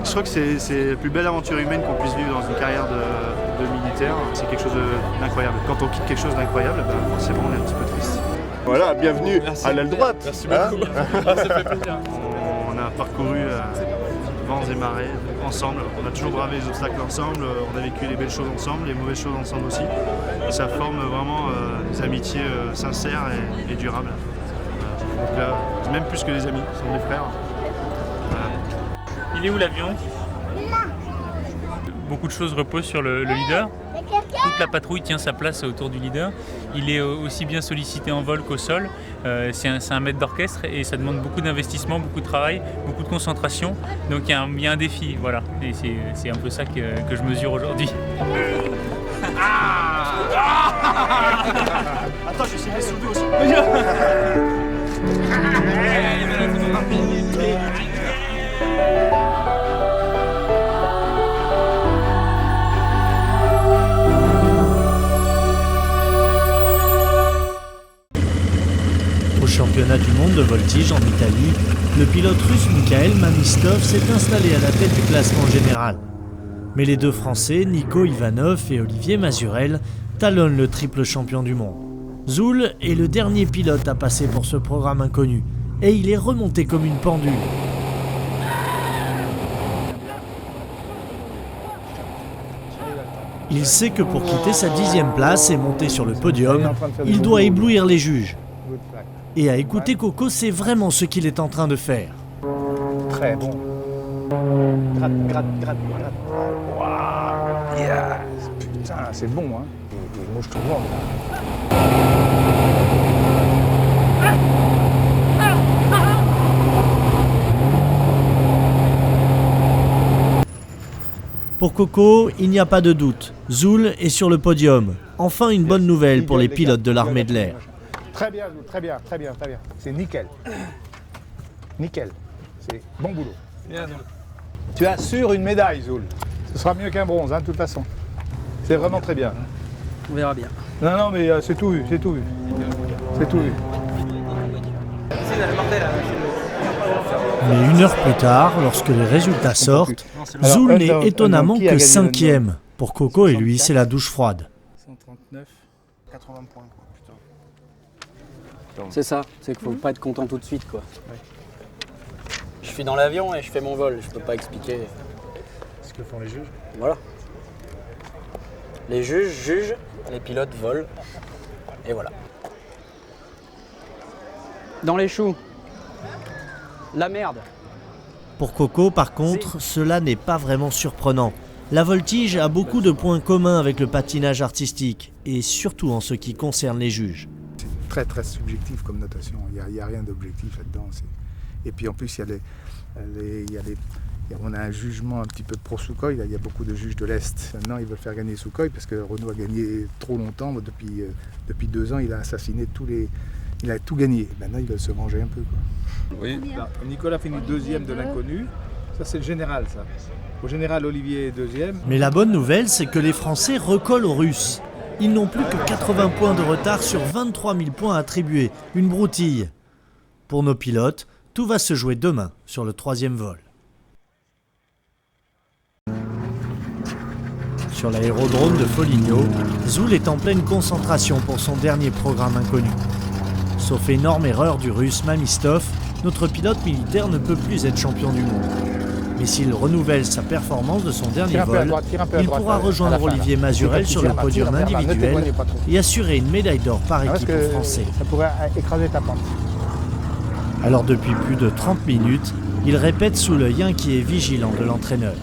Je crois que c'est la plus belle aventure humaine qu'on puisse vivre dans une carrière de militaire. C'est quelque chose d'incroyable. Quand on quitte quelque chose d'incroyable, forcément on est un petit peu triste. Voilà, bienvenue à l'aile droite. Merci beaucoup. Ça fait plaisir. On a parcouru vents et marées ensemble. On a toujours bravé les obstacles ensemble. On a vécu les belles choses ensemble, les mauvaises choses ensemble aussi. Et ça forme vraiment des amitiés sincères et durables. Donc là, même plus que des amis, ce sont des frères. Il est où l'avion? Beaucoup de choses reposent sur le leader. Toute la patrouille tient sa place autour du leader. Il est aussi bien sollicité en vol qu'au sol. C'est un maître d'orchestre et ça demande beaucoup d'investissement, beaucoup de travail, beaucoup de concentration. Donc il y a un défi, voilà. Et c'est un peu ça que je mesure aujourd'hui. Attends, je vais essayer de les soulever aussi. Au championnat du monde de voltige en Italie, le pilote russe Mikhail Mamistov s'est installé à la tête du classement général. Mais les 2 Français, Nico Ivanov et Olivier Mazurel, talonnent le triple champion du monde. Zoul est le dernier pilote à passer pour ce programme inconnu, et il est remonté comme une pendule. Il sait que pour quitter sa 10e place et monter sur le podium, il doit éblouir les juges. Et à écouter Coco, c'est vraiment ce qu'il est en train de faire. Très bon. Gratte, gratte, gratte, gratte. Wow. Yes. Putain, c'est bon, hein. Moi, je te vois. Pour Coco, il n'y a pas de doute. Zoul est sur le podium. Enfin, une bonne nouvelle pour les pilotes de l'armée de l'air. Très bien, très bien, très bien, très bien. C'est nickel. Nickel. C'est bon boulot. Bien. Tu assures une médaille, Zoul. Ce sera mieux qu'un bronze, hein, de toute façon. C'est vraiment très bien. On verra bien. Non, non, mais c'est tout vu, c'est tout vu. C'est tout vu. Mais 1 heure plus tard, lorsque les résultats sortent, Zoul n'est étonnamment que 5e. Pour Coco et lui, c'est la douche froide. 139, 80 points. C'est ça, c'est qu'il faut pas être content tout de suite, quoi. Ouais. Je suis dans l'avion et je fais mon vol, je peux pas expliquer. Ce que font les juges. Voilà. Les juges jugent, les pilotes volent, et voilà. Dans les choux. La merde. Pour Coco, par contre, cela n'est pas vraiment surprenant. La voltige a beaucoup de points communs avec le patinage artistique, et surtout en ce qui concerne les juges. C'est très très subjectif comme notation, il n'y a rien d'objectif là-dedans. Et puis en plus, on a un jugement un petit peu pro Sukhoi. Il y a beaucoup de juges de l'Est. Maintenant, ils veulent faire gagner Sukhoi parce que Renault a gagné trop longtemps. Depuis 2 ans, il a assassiné il a tout gagné. Maintenant, ils veulent se venger un peu, quoi. Oui. Nicolas finit 2e de l'inconnu. Ça, c'est le général, ça. Au général, Olivier est 2e. Mais la bonne nouvelle, c'est que les Français recollent aux Russes. Ils n'ont plus que 80 points de retard sur 23 000 points attribués. Une broutille. Pour nos pilotes, tout va se jouer demain sur le 3e vol. Sur l'aérodrome de Foligno, Zoul est en pleine concentration pour son dernier programme inconnu. Sauf énorme erreur du Russe Mamistov, notre pilote militaire ne peut plus être champion du monde. Mais s'il renouvelle sa performance de son dernier vol, il pourra rejoindre Olivier Mazurel sur le podium individuel et assurer une médaille d'or par équipe aux Français. Ça pourrait écraser ta pente. Alors depuis plus de 30 minutes, il répète sous l'œil inquiet et vigilant de l'entraîneur.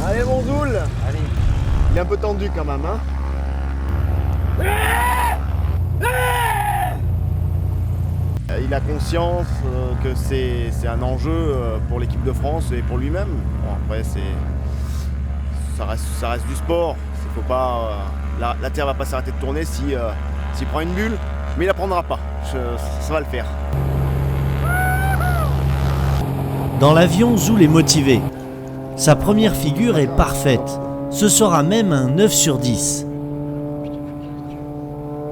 Allez mon Zoul. Allez. Il est un peu tendu quand même, hein. Il a conscience que c'est un enjeu pour l'équipe de France et pour lui-même. Bon, après, ça reste du sport. Faut pas, la Terre va pas s'arrêter de tourner s'il prend une bulle, mais il la prendra pas. Ça va le faire. Dans l'avion, Zoul est motivé. Sa première figure est parfaite. Ce sera même un 9 sur 10.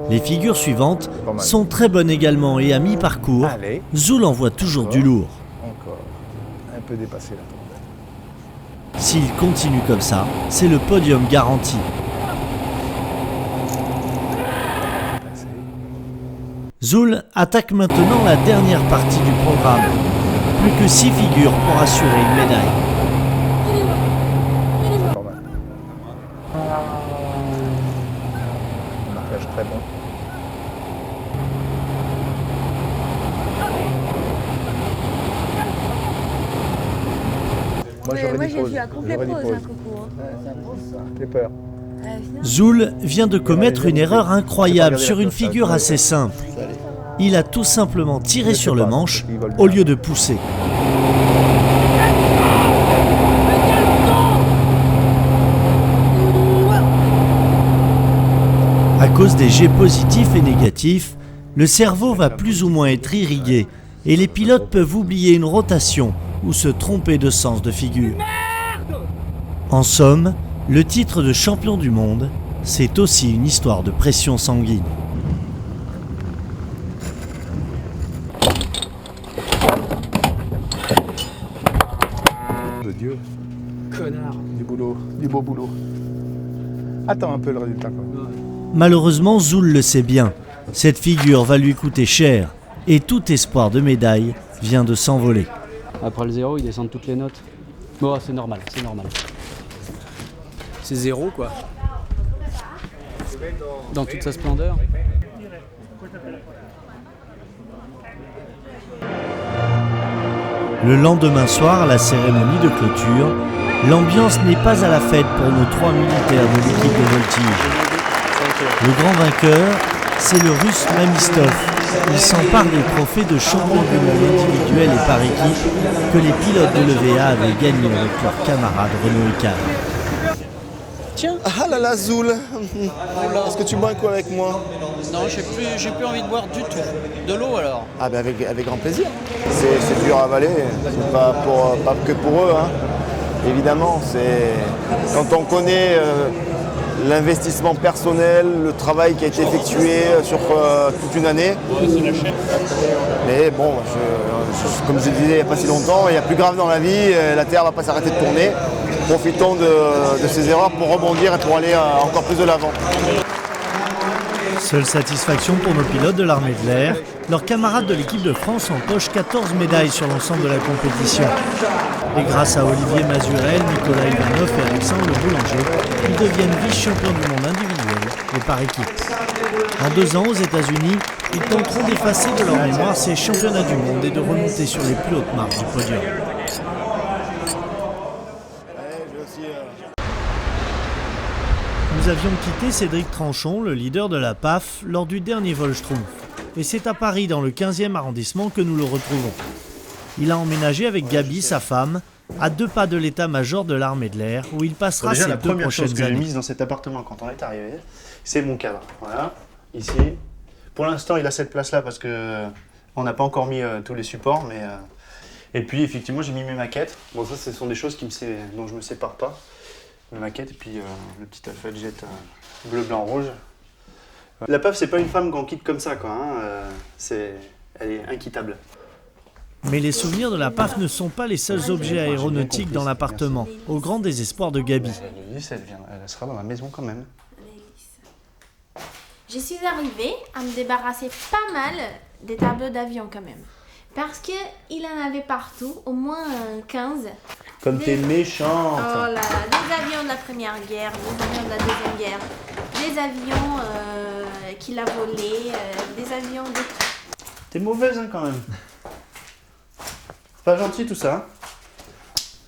Les figures suivantes sont très bonnes également et à mi-parcours, Zoul envoie toujours du lourd. Encore un peu dépassé là. S'il continue comme ça, c'est le podium garanti. Zoul attaque maintenant la dernière partie du programme. Plus que 6 figures pour assurer une médaille. Marquage très bon. Moi j'ai vu à complet pause, un coucou. J'ai peur. Zoul vient de commettre une erreur incroyable sur une figure assez simple. Il a tout simplement tiré sur le manche au lieu de pousser. À cause des jets positifs et négatifs, le cerveau va plus ou moins être irrigué et les pilotes peuvent oublier une rotation ou se tromper de sens de figure. En somme, le titre de champion du monde, c'est aussi une histoire de pression sanguine. De Dieu. Connard. Du boulot, du beau boulot. Attends un peu le résultat quand même. Malheureusement, Zoul le sait bien. Cette figure va lui coûter cher et tout espoir de médaille vient de s'envoler. Après le 0, ils descendent toutes les notes. Bon, c'est normal, c'est normal. C'est 0 quoi. Dans toute sa splendeur. Le lendemain soir, à la cérémonie de clôture, l'ambiance n'est pas à la fête pour nos 3 militaires de l'équipe de voltige. Le grand vainqueur, c'est le Russe Mamistov. Il s'empare des trophées de champion du monde individuel et par équipe que les pilotes de l'EVA avaient gagnés avec leurs camarades Renault et Car. Tiens. Ah là là, Zoul. Est-ce que tu bois un coup avec moi? Non, j'ai plus envie de boire du tout. De l'eau alors? Ah ben avec grand plaisir. C'est dur à avaler, c'est pas que pour eux, hein. Évidemment, c'est quand on connaît l'investissement personnel, le travail qui a été effectué sur toute une année. Mais bon, comme je disais il n'y a pas si longtemps, il y a plus grave dans la vie, la Terre ne va pas s'arrêter de tourner. Profitons de ces erreurs pour rebondir et pour aller encore plus de l'avant. Seule satisfaction pour nos pilotes de l'armée de l'air, leurs camarades de l'équipe de France empochent 14 médailles sur l'ensemble de la compétition. Et grâce à Olivier Mazurel, Nicolas Ivanov et Alexandre Le Boulanger, ils deviennent vice-champions du monde individuel et par équipe. En 2 ans aux États-Unis, ils tenteront d'effacer de leur mémoire ces championnats du monde et de remonter sur les plus hautes marches du podium. Nous avions quitté Cédric Tranchon, le leader de la PAF, lors du dernier vol Schtroumpf. et c'est à Paris, dans le 15e arrondissement, que nous le retrouvons. Il a emménagé avec Gabi, sa femme, à 2 pas de l'état-major de l'armée de l'air, où il passera ses 2 prochaines années. La première chose que j'ai mise dans cet appartement quand on est arrivé, c'est mon cadre. Voilà, ici. Pour l'instant, il a cette place-là parce que on n'a pas encore mis tous les supports, mais et puis effectivement, j'ai mis mes maquettes. Bon, ça, ce sont des choses dont je me sépare pas. Mes maquettes et puis le petit Alpha Jet bleu, blanc, rouge. La PAF, c'est pas une femme qu'on quitte comme ça, quoi. Hein. Elle est inquittable. Mais les souvenirs de la PAF ne sont pas les seuls objets aéronautiques dans l'appartement, au grand désespoir de Gabi. L'hélice, elle sera dans la maison quand même. Je suis arrivée à me débarrasser pas mal des tableaux d'avion quand même. Parce qu'il en avait partout, au moins 15. Comme t'es méchante. Oh là là, des avions de la Première Guerre, des avions de la Deuxième Guerre, des avions qu'il a volés, des avions de... T'es mauvaise hein, quand même. Pas gentil tout ça.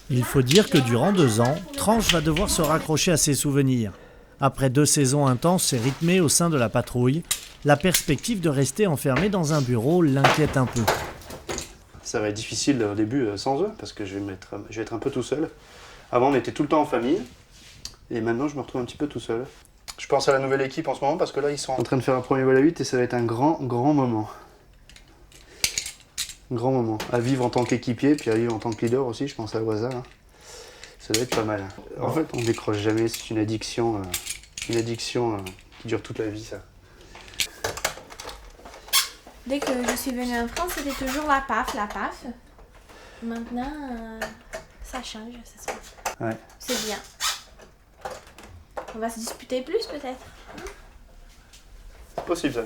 Il faut dire que durant 2 ans, Tranche va devoir se raccrocher à ses souvenirs. Après 2 saisons intenses et rythmées au sein de la patrouille, la perspective de rester enfermé dans un bureau l'inquiète un peu. Ça va être difficile au début sans eux, parce que je vais être un peu tout seul. Avant, on était tout le temps en famille, et maintenant, je me retrouve un petit peu tout seul. Je pense à la nouvelle équipe en ce moment, parce que là, ils sont en train de faire un premier vol à 8, et ça va être un grand moment. Grand moment. À vivre en tant qu'équipier, puis à vivre en tant que leader aussi, je pense à Waza. Hein. Ça doit être pas mal. En fait, on décroche jamais, c'est une addiction qui dure toute la vie, ça. Dès que je suis venue en France, c'était toujours la PAF. Maintenant, ça change, ça se fait. Ouais. C'est bien. On va se disputer plus, peut-être. C'est possible, ça.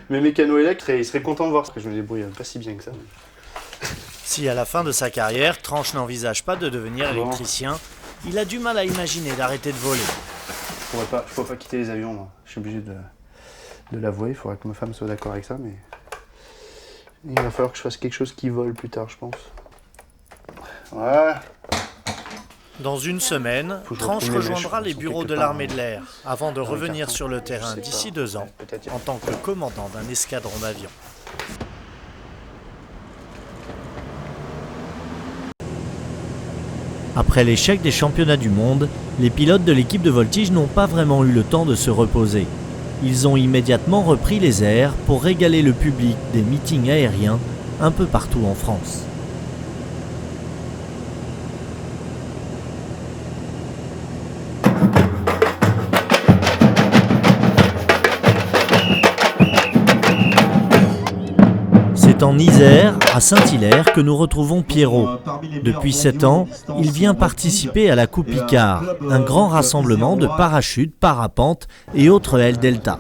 Mes mécanos électriques, ils seraient contents de voir que je me débrouille pas si bien que ça. Si à la fin de sa carrière, Tranche n'envisage pas de devenir électricien, il a du mal à imaginer d'arrêter de voler. Je pourrais pas quitter les avions, moi. Je suis obligé de l'avouer, il faudrait que ma femme soit d'accord avec ça, mais il va falloir que je fasse quelque chose qui vole plus tard, je pense. Ouais. Dans une semaine, Tranche rejoindra les bureaux de l'armée de l'air, avant de revenir sur le terrain d'ici 2 ans, en tant que commandant d'un escadron d'avions. Après l'échec des championnats du monde, les pilotes de l'équipe de voltige n'ont pas vraiment eu le temps de se reposer. Ils ont immédiatement repris les airs pour régaler le public des meetings aériens un peu partout en France. C'est en Isère, à Saint-Hilaire, que nous retrouvons Pierrot. Depuis 7 ans, il vient participer à la Coupe Icare, un grand rassemblement de parachutes, parapentes et autres ailes Delta.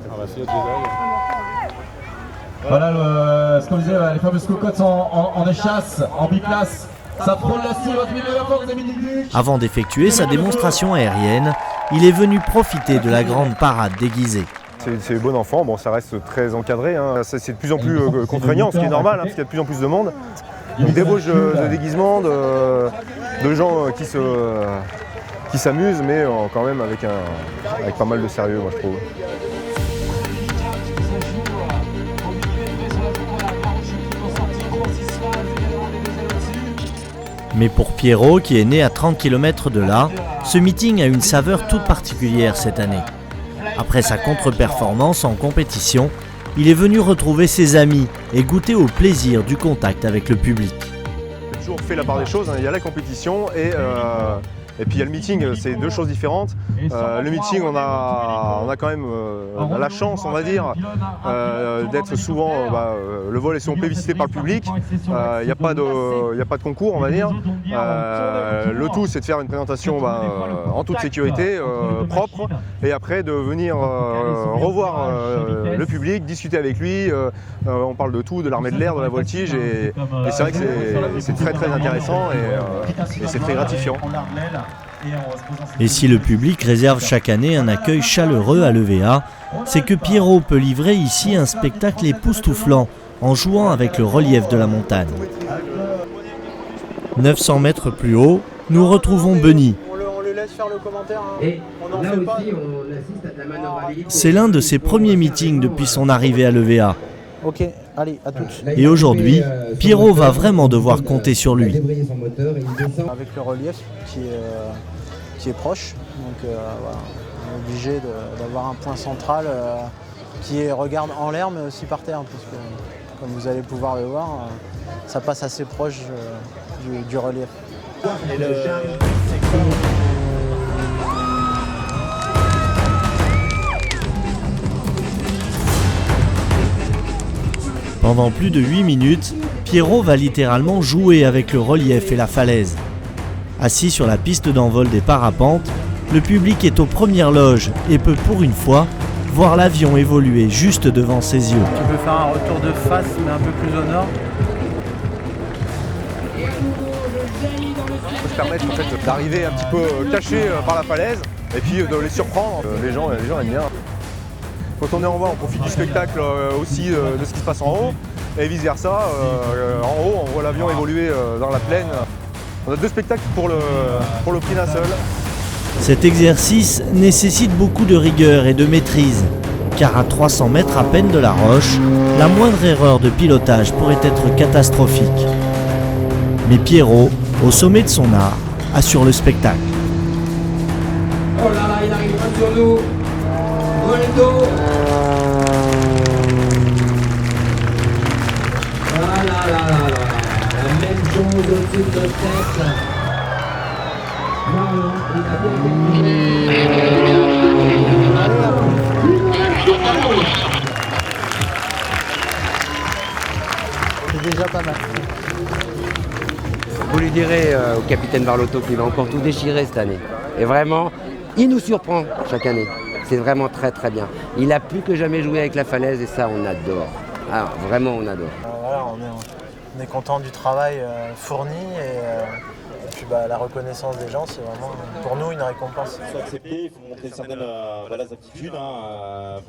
Voilà, ce qu'on disait, les fameuses cocottes en échasse, en biplace. Ça frôle la cible, Avant d'effectuer sa démonstration aérienne, il est venu profiter de la grande parade déguisée. C'est bon enfant, bon, ça reste très encadré, hein. C'est de plus en plus contraignant, ce qui est normal, hein, parce qu'il y a de plus en plus de monde. Une débauche de déguisement, de gens qui s'amusent, mais quand même avec pas mal de sérieux, moi je trouve. Mais pour Pierrot, qui est né à 30 km de là, ce meeting a une saveur toute particulière cette année. Après sa contre-performance en compétition, il est venu retrouver ses amis et goûter au plaisir du contact avec le public. J'ai toujours fait la part des choses, hein. Il y a la compétition et puis il y a le meeting, c'est 2 choses différentes. Le meeting, on a quand même la chance, on va dire, d'être souvent, le vol est souvent plébiscité par le public. Il n'y a pas de concours, on va dire. Le tout, c'est de faire une présentation en toute sécurité, propre, et après de venir revoir le public, discuter avec lui. On parle de tout, de l'armée de l'air, de la voltige, et c'est vrai que c'est très très intéressant et c'est très gratifiant. Et si le public réserve chaque année un accueil chaleureux à l'EVA, c'est que Pierrot peut livrer ici un spectacle époustouflant en jouant avec le relief de la montagne. 900 mètres plus haut, nous retrouvons Benny. laisse faire le commentaire. Hein. Et on en là fait aussi, pas. on assiste à de la manœuvrabilité. C'est l'un de ses premiers meetings depuis son arrivée à l'EVA. Ok, allez, à toutes. Et aujourd'hui, Pierrot va vraiment devoir compter sur lui. Avec le relief qui est proche, donc voilà, on est obligé d'avoir un point central qui regarde en l'air mais aussi par terre, parce que comme vous allez pouvoir le voir, ça passe assez proche du relief. Et Pendant plus de 8 minutes, Pierrot va littéralement jouer avec le relief et la falaise. Assis sur la piste d'envol des parapentes, le public est aux premières loges et peut pour une fois voir l'avion évoluer juste devant ses yeux. Tu peux faire un retour de face mais un peu plus au nord. Il faut se permettre en fait, d'arriver un petit peu caché par la falaise et puis de les surprendre. Les gens aiment bien. Quand on est en bas, on profite du spectacle aussi de ce qui se passe en haut et vice versa. En haut, on voit l'avion évoluer dans la plaine. On a 2 spectacles pour le prix d'un seul. Cet exercice nécessite beaucoup de rigueur et de maîtrise, car à 300 mètres à peine de la roche, la moindre erreur de pilotage pourrait être catastrophique. Mais Pierrot, au sommet de son art, assure le spectacle. Oh là là, il arrive pas sur nous. Voldo. Ah là là là là. La même chose au-dessus de notre tête. Voilà, il a C'est déjà pas mal. Vous lui direz au capitaine Varlotto qu'il va encore tout déchirer cette année. Et vraiment, il nous surprend chaque année. C'est vraiment très très bien. Il a plus que jamais joué avec la falaise et ça on adore. Alors vraiment on adore. Voilà, on est content du travail fourni et puis la reconnaissance des gens, c'est vraiment pour nous une récompense. Il faut accepter, il faut montrer certaines aptitudes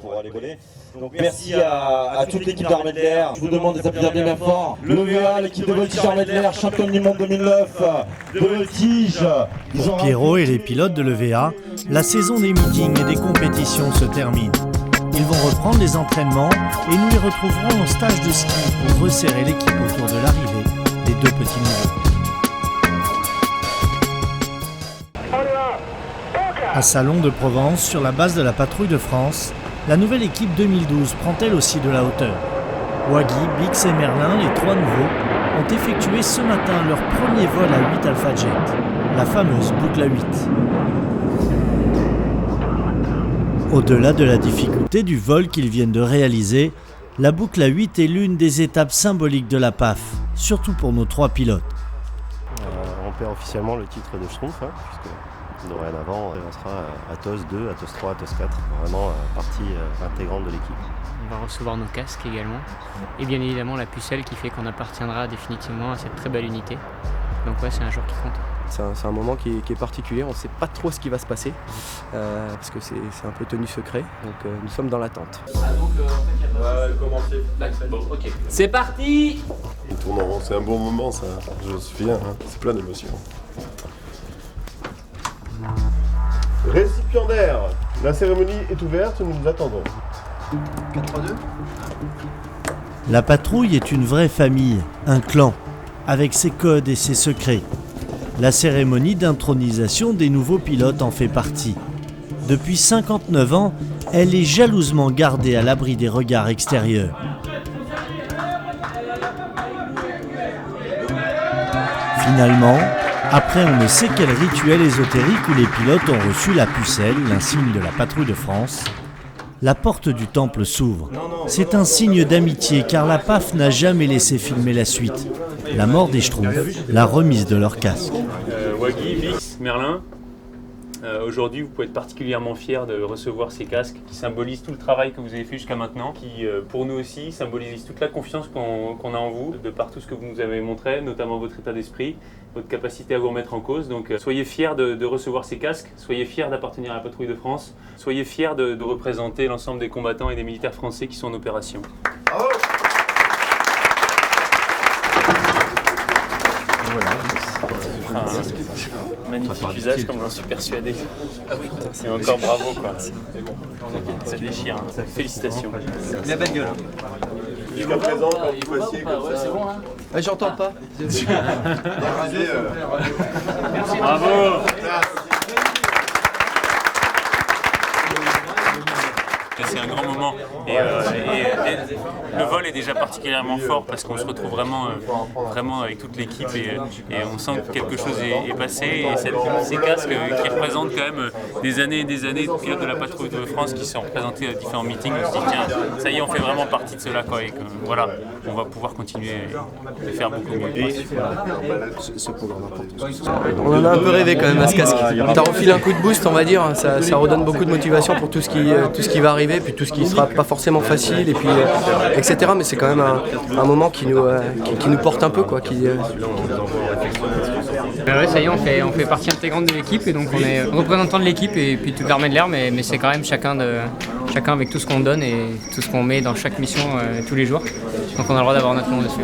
pour aller voler. Donc merci à toute l'équipe d'Armée de l'Air. Je vous demande de s'applaudir bien fort. L'EVA, l'équipe de voltige Armée de l'Air, championne du monde 2009 de voltige. Pour Pierrot et les pilotes de l'EVA, la saison des meetings et des compétitions se termine. Ils vont reprendre les entraînements et nous les retrouverons au stage de ski pour resserrer l'équipe autour de l'arrivée des 2 petits niveaux. À Salon de Provence, sur la base de la patrouille de France, la nouvelle équipe 2012 prend elle aussi de la hauteur. Waggy, Bix et Merlin, les 3 nouveaux, ont effectué ce matin leur premier vol à 8 Alpha Jet, la fameuse boucle à 8. Au-delà de la difficulté du vol qu'ils viennent de réaliser, la boucle à 8 est l'une des étapes symboliques de la PAF, surtout pour nos 3 pilotes. On perd officiellement le titre de Schtroumpf, puisque dorénavant on sera Atos 2, Atos 3, Atos 4, vraiment partie intégrante de l'équipe. On va recevoir nos casques également, et bien évidemment la pucelle qui fait qu'on appartiendra définitivement à cette très belle unité. Donc ouais, c'est un jour qui compte. C'est un moment qui est particulier, on ne sait pas trop ce qui va se passer, parce que c'est un peu tenu secret, donc nous sommes dans l'attente. C'est parti. On tourne en rond, c'est un bon moment ça, je me souviens, c'est plein d'émotions. Récipiendaire, la cérémonie est ouverte, nous nous attendons. 4-3-2. La patrouille est une vraie famille, un clan, avec ses codes et ses secrets. La cérémonie d'intronisation des nouveaux pilotes en fait partie. Depuis 59 ans, elle est jalousement gardée à l'abri des regards extérieurs. Finalement, après on ne sait quel rituel ésotérique où les pilotes ont reçu la pucelle, l'insigne de la patrouille de France, la porte du temple s'ouvre. C'est un signe d'amitié car la PAF n'a jamais laissé filmer la suite. La mort des Schtroumpfs, la remise de leur casque. Waggy, Bix, Merlin, aujourd'hui vous pouvez être particulièrement fiers de recevoir ces casques qui symbolisent tout le travail que vous avez fait jusqu'à maintenant, qui pour nous aussi symbolisent toute la confiance qu'on a en vous, de par tout ce que vous nous avez montré, notamment votre état d'esprit, votre capacité à vous remettre en cause. Donc soyez fiers de recevoir ces casques, soyez fiers d'appartenir à la patrouille de France, soyez fiers de représenter l'ensemble des combattants et des militaires français qui sont en opération. Bravo. Voilà. offre un magnifique usage comme j'en suis persuadé. Et encore bravo quoi. Ça déchire, hein. Félicitations. La belle gueule. Jusqu'à présent, quand vous passiez comme ça... C'est bon, hein. J'entends pas. Bravo. C'est un grand moment et le vol est déjà particulièrement fort parce qu'on se retrouve vraiment avec toute l'équipe et on sent que quelque chose est passé et ces casques qui représentent quand même des années et des années de pilotes de la patrouille de France qui sont représentés à différents meetings. On se dit tiens, ça y est, on fait vraiment partie de cela quoi, et que, voilà, on va pouvoir continuer et faire beaucoup mieux. On en a un peu rêvé quand même à ce casque. Ça refile un coup de boost, on va dire, ça redonne beaucoup de motivation pour tout ce qui va arriver, puis tout ce qui sera pas forcément facile, et puis etc. Mais c'est quand même un moment qui nous porte un peu quoi. Ouais, ça y est, on fait partie intégrante de l'équipe et donc on est représentant de l'équipe et puis tout l'armée de l'air, mais c'est quand même chacun avec tout ce qu'on donne et tout ce qu'on met dans chaque mission tous les jours. Donc on a le droit d'avoir notre nom dessus.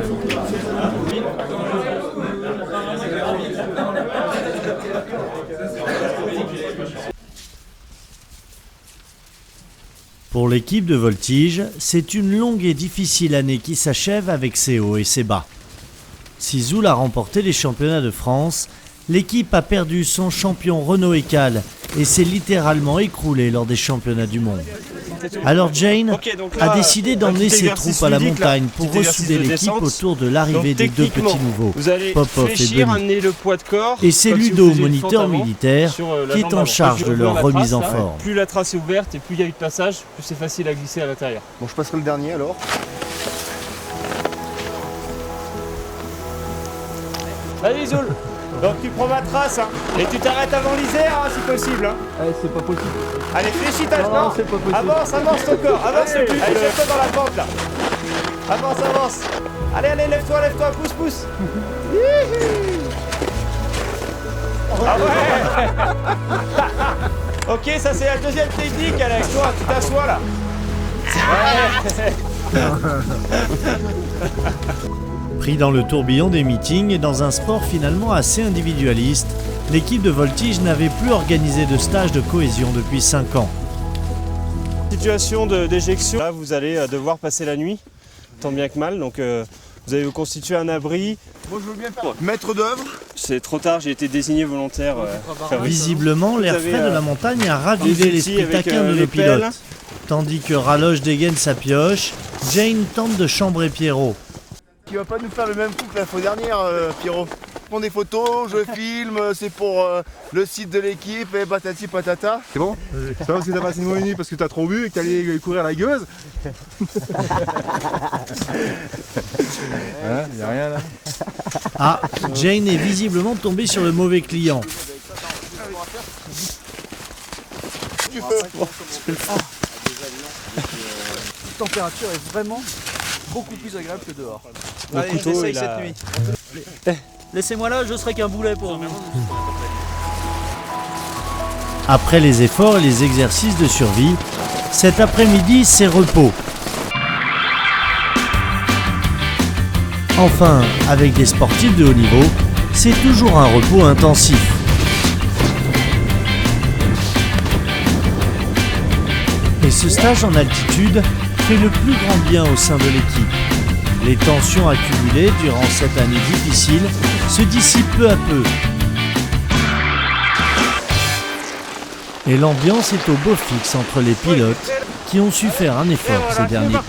Pour l'équipe de voltige, c'est une longue et difficile année qui s'achève avec ses hauts et ses bas. Si Zoul a remporté les championnats de France, l'équipe a perdu son champion Renaud Ecal et s'est littéralement écroulée lors des championnats du monde. Alors Jane a décidé d'emmener ses troupes à la montagne pour ressouder l'équipe autour de l'arrivée des deux petits nouveaux, Popov et Benny. Et c'est Ludo, moniteur militaire, qui est en charge de leur remise en forme. Plus la trace est ouverte et plus il y a eu de passage, plus c'est facile à glisser à l'intérieur. Bon, je passerai le dernier alors. Allez Zoul, donc tu prends ma trace hein. Et tu t'arrêtes avant l'Isère hein, si possible. Hein. Allez, c'est pas possible. Allez, fléchitage, non, c'est pas possible. Avance ton corps, avance le plus. Allez, jette-toi dans la pente là. Avance. Allez, lève-toi, pousse. Ah ouais. Ok, ça c'est la deuxième technique Alex, toi, tu t'assois là. Ouais. Pris dans le tourbillon des meetings et dans un sport finalement assez individualiste, l'équipe de voltige n'avait plus organisé de stage de cohésion depuis 5 ans. Situation d'éjection, là vous allez devoir passer la nuit, tant bien que mal, donc vous allez vous constituer un abri. Moi je veux bien faire maître d'œuvre. C'est trop tard, j'ai été désigné volontaire. Visiblement, l'air frais de la montagne a ravivé l'esprit taquin de nos pilotes. Tandis que Raloche dégaine sa pioche, Jane tente de chambrer Pierrot. Tu vas pas nous faire le même coup que la fois dernière, Pierrot. Je prends des photos, je filme, c'est pour le site de l'équipe, et patati patata. C'est bon? C'est pas parce que t'as passé une mauvaise nuit parce que t'as trop bu et que t'allais courir la gueuse? Hein, y a rien là? Ah, Jane est visiblement tombée sur le mauvais client. La température est vraiment beaucoup plus agréable que dehors. Allez, j'essaye cette nuit. Laissez-moi là, je serai qu'un boulet pour vous. Après les efforts et les exercices de survie, cet après-midi, c'est repos. Enfin, avec des sportifs de haut niveau, c'est toujours un repos intensif. Et ce stage en altitude fait le plus grand bien au sein de l'équipe. Les tensions accumulées durant cette année difficile se dissipent peu à peu. Et l'ambiance est au beau fixe entre les pilotes qui ont su faire un effort ces derniers temps.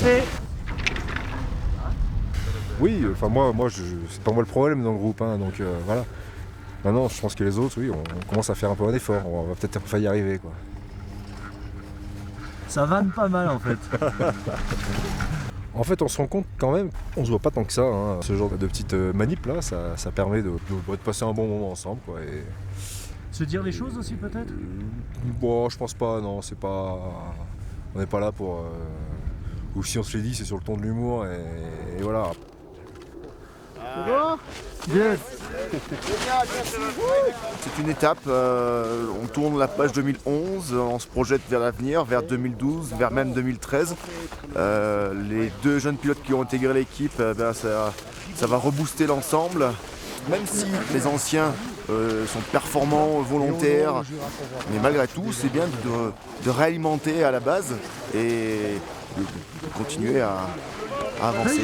Oui, enfin moi c'est pas moi le problème dans le groupe, hein, donc voilà. Maintenant, je pense que les autres, oui, on commence à faire un peu un effort. On va peut-être pas y arriver, quoi. Ça vanne pas mal en fait. En fait, on se rend compte quand même, on se voit pas tant que ça. Hein. Ce genre de petites manip là, ça permet de passer un bon moment ensemble, quoi. Et... Se dire les choses aussi peut-être? Bon, je pense pas, non, c'est pas... On n'est pas là pour... Ou si on se les dit, c'est sur le ton de l'humour, et voilà. C'est bon? Yes. C'est une étape, on tourne la page 2011, on se projette vers l'avenir, vers 2012, vers même 2013. Les deux jeunes pilotes qui ont intégré l'équipe, ça va rebooster l'ensemble. même si les anciens sont performants, volontaires, mais malgré tout, c'est bien de réalimenter à la base et de continuer à avancer.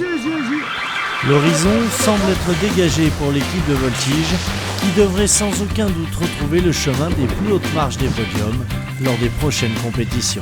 L'horizon semble être dégagé pour l'équipe de voltige qui devrait sans aucun doute retrouver le chemin des plus hautes marches des podiums lors des prochaines compétitions.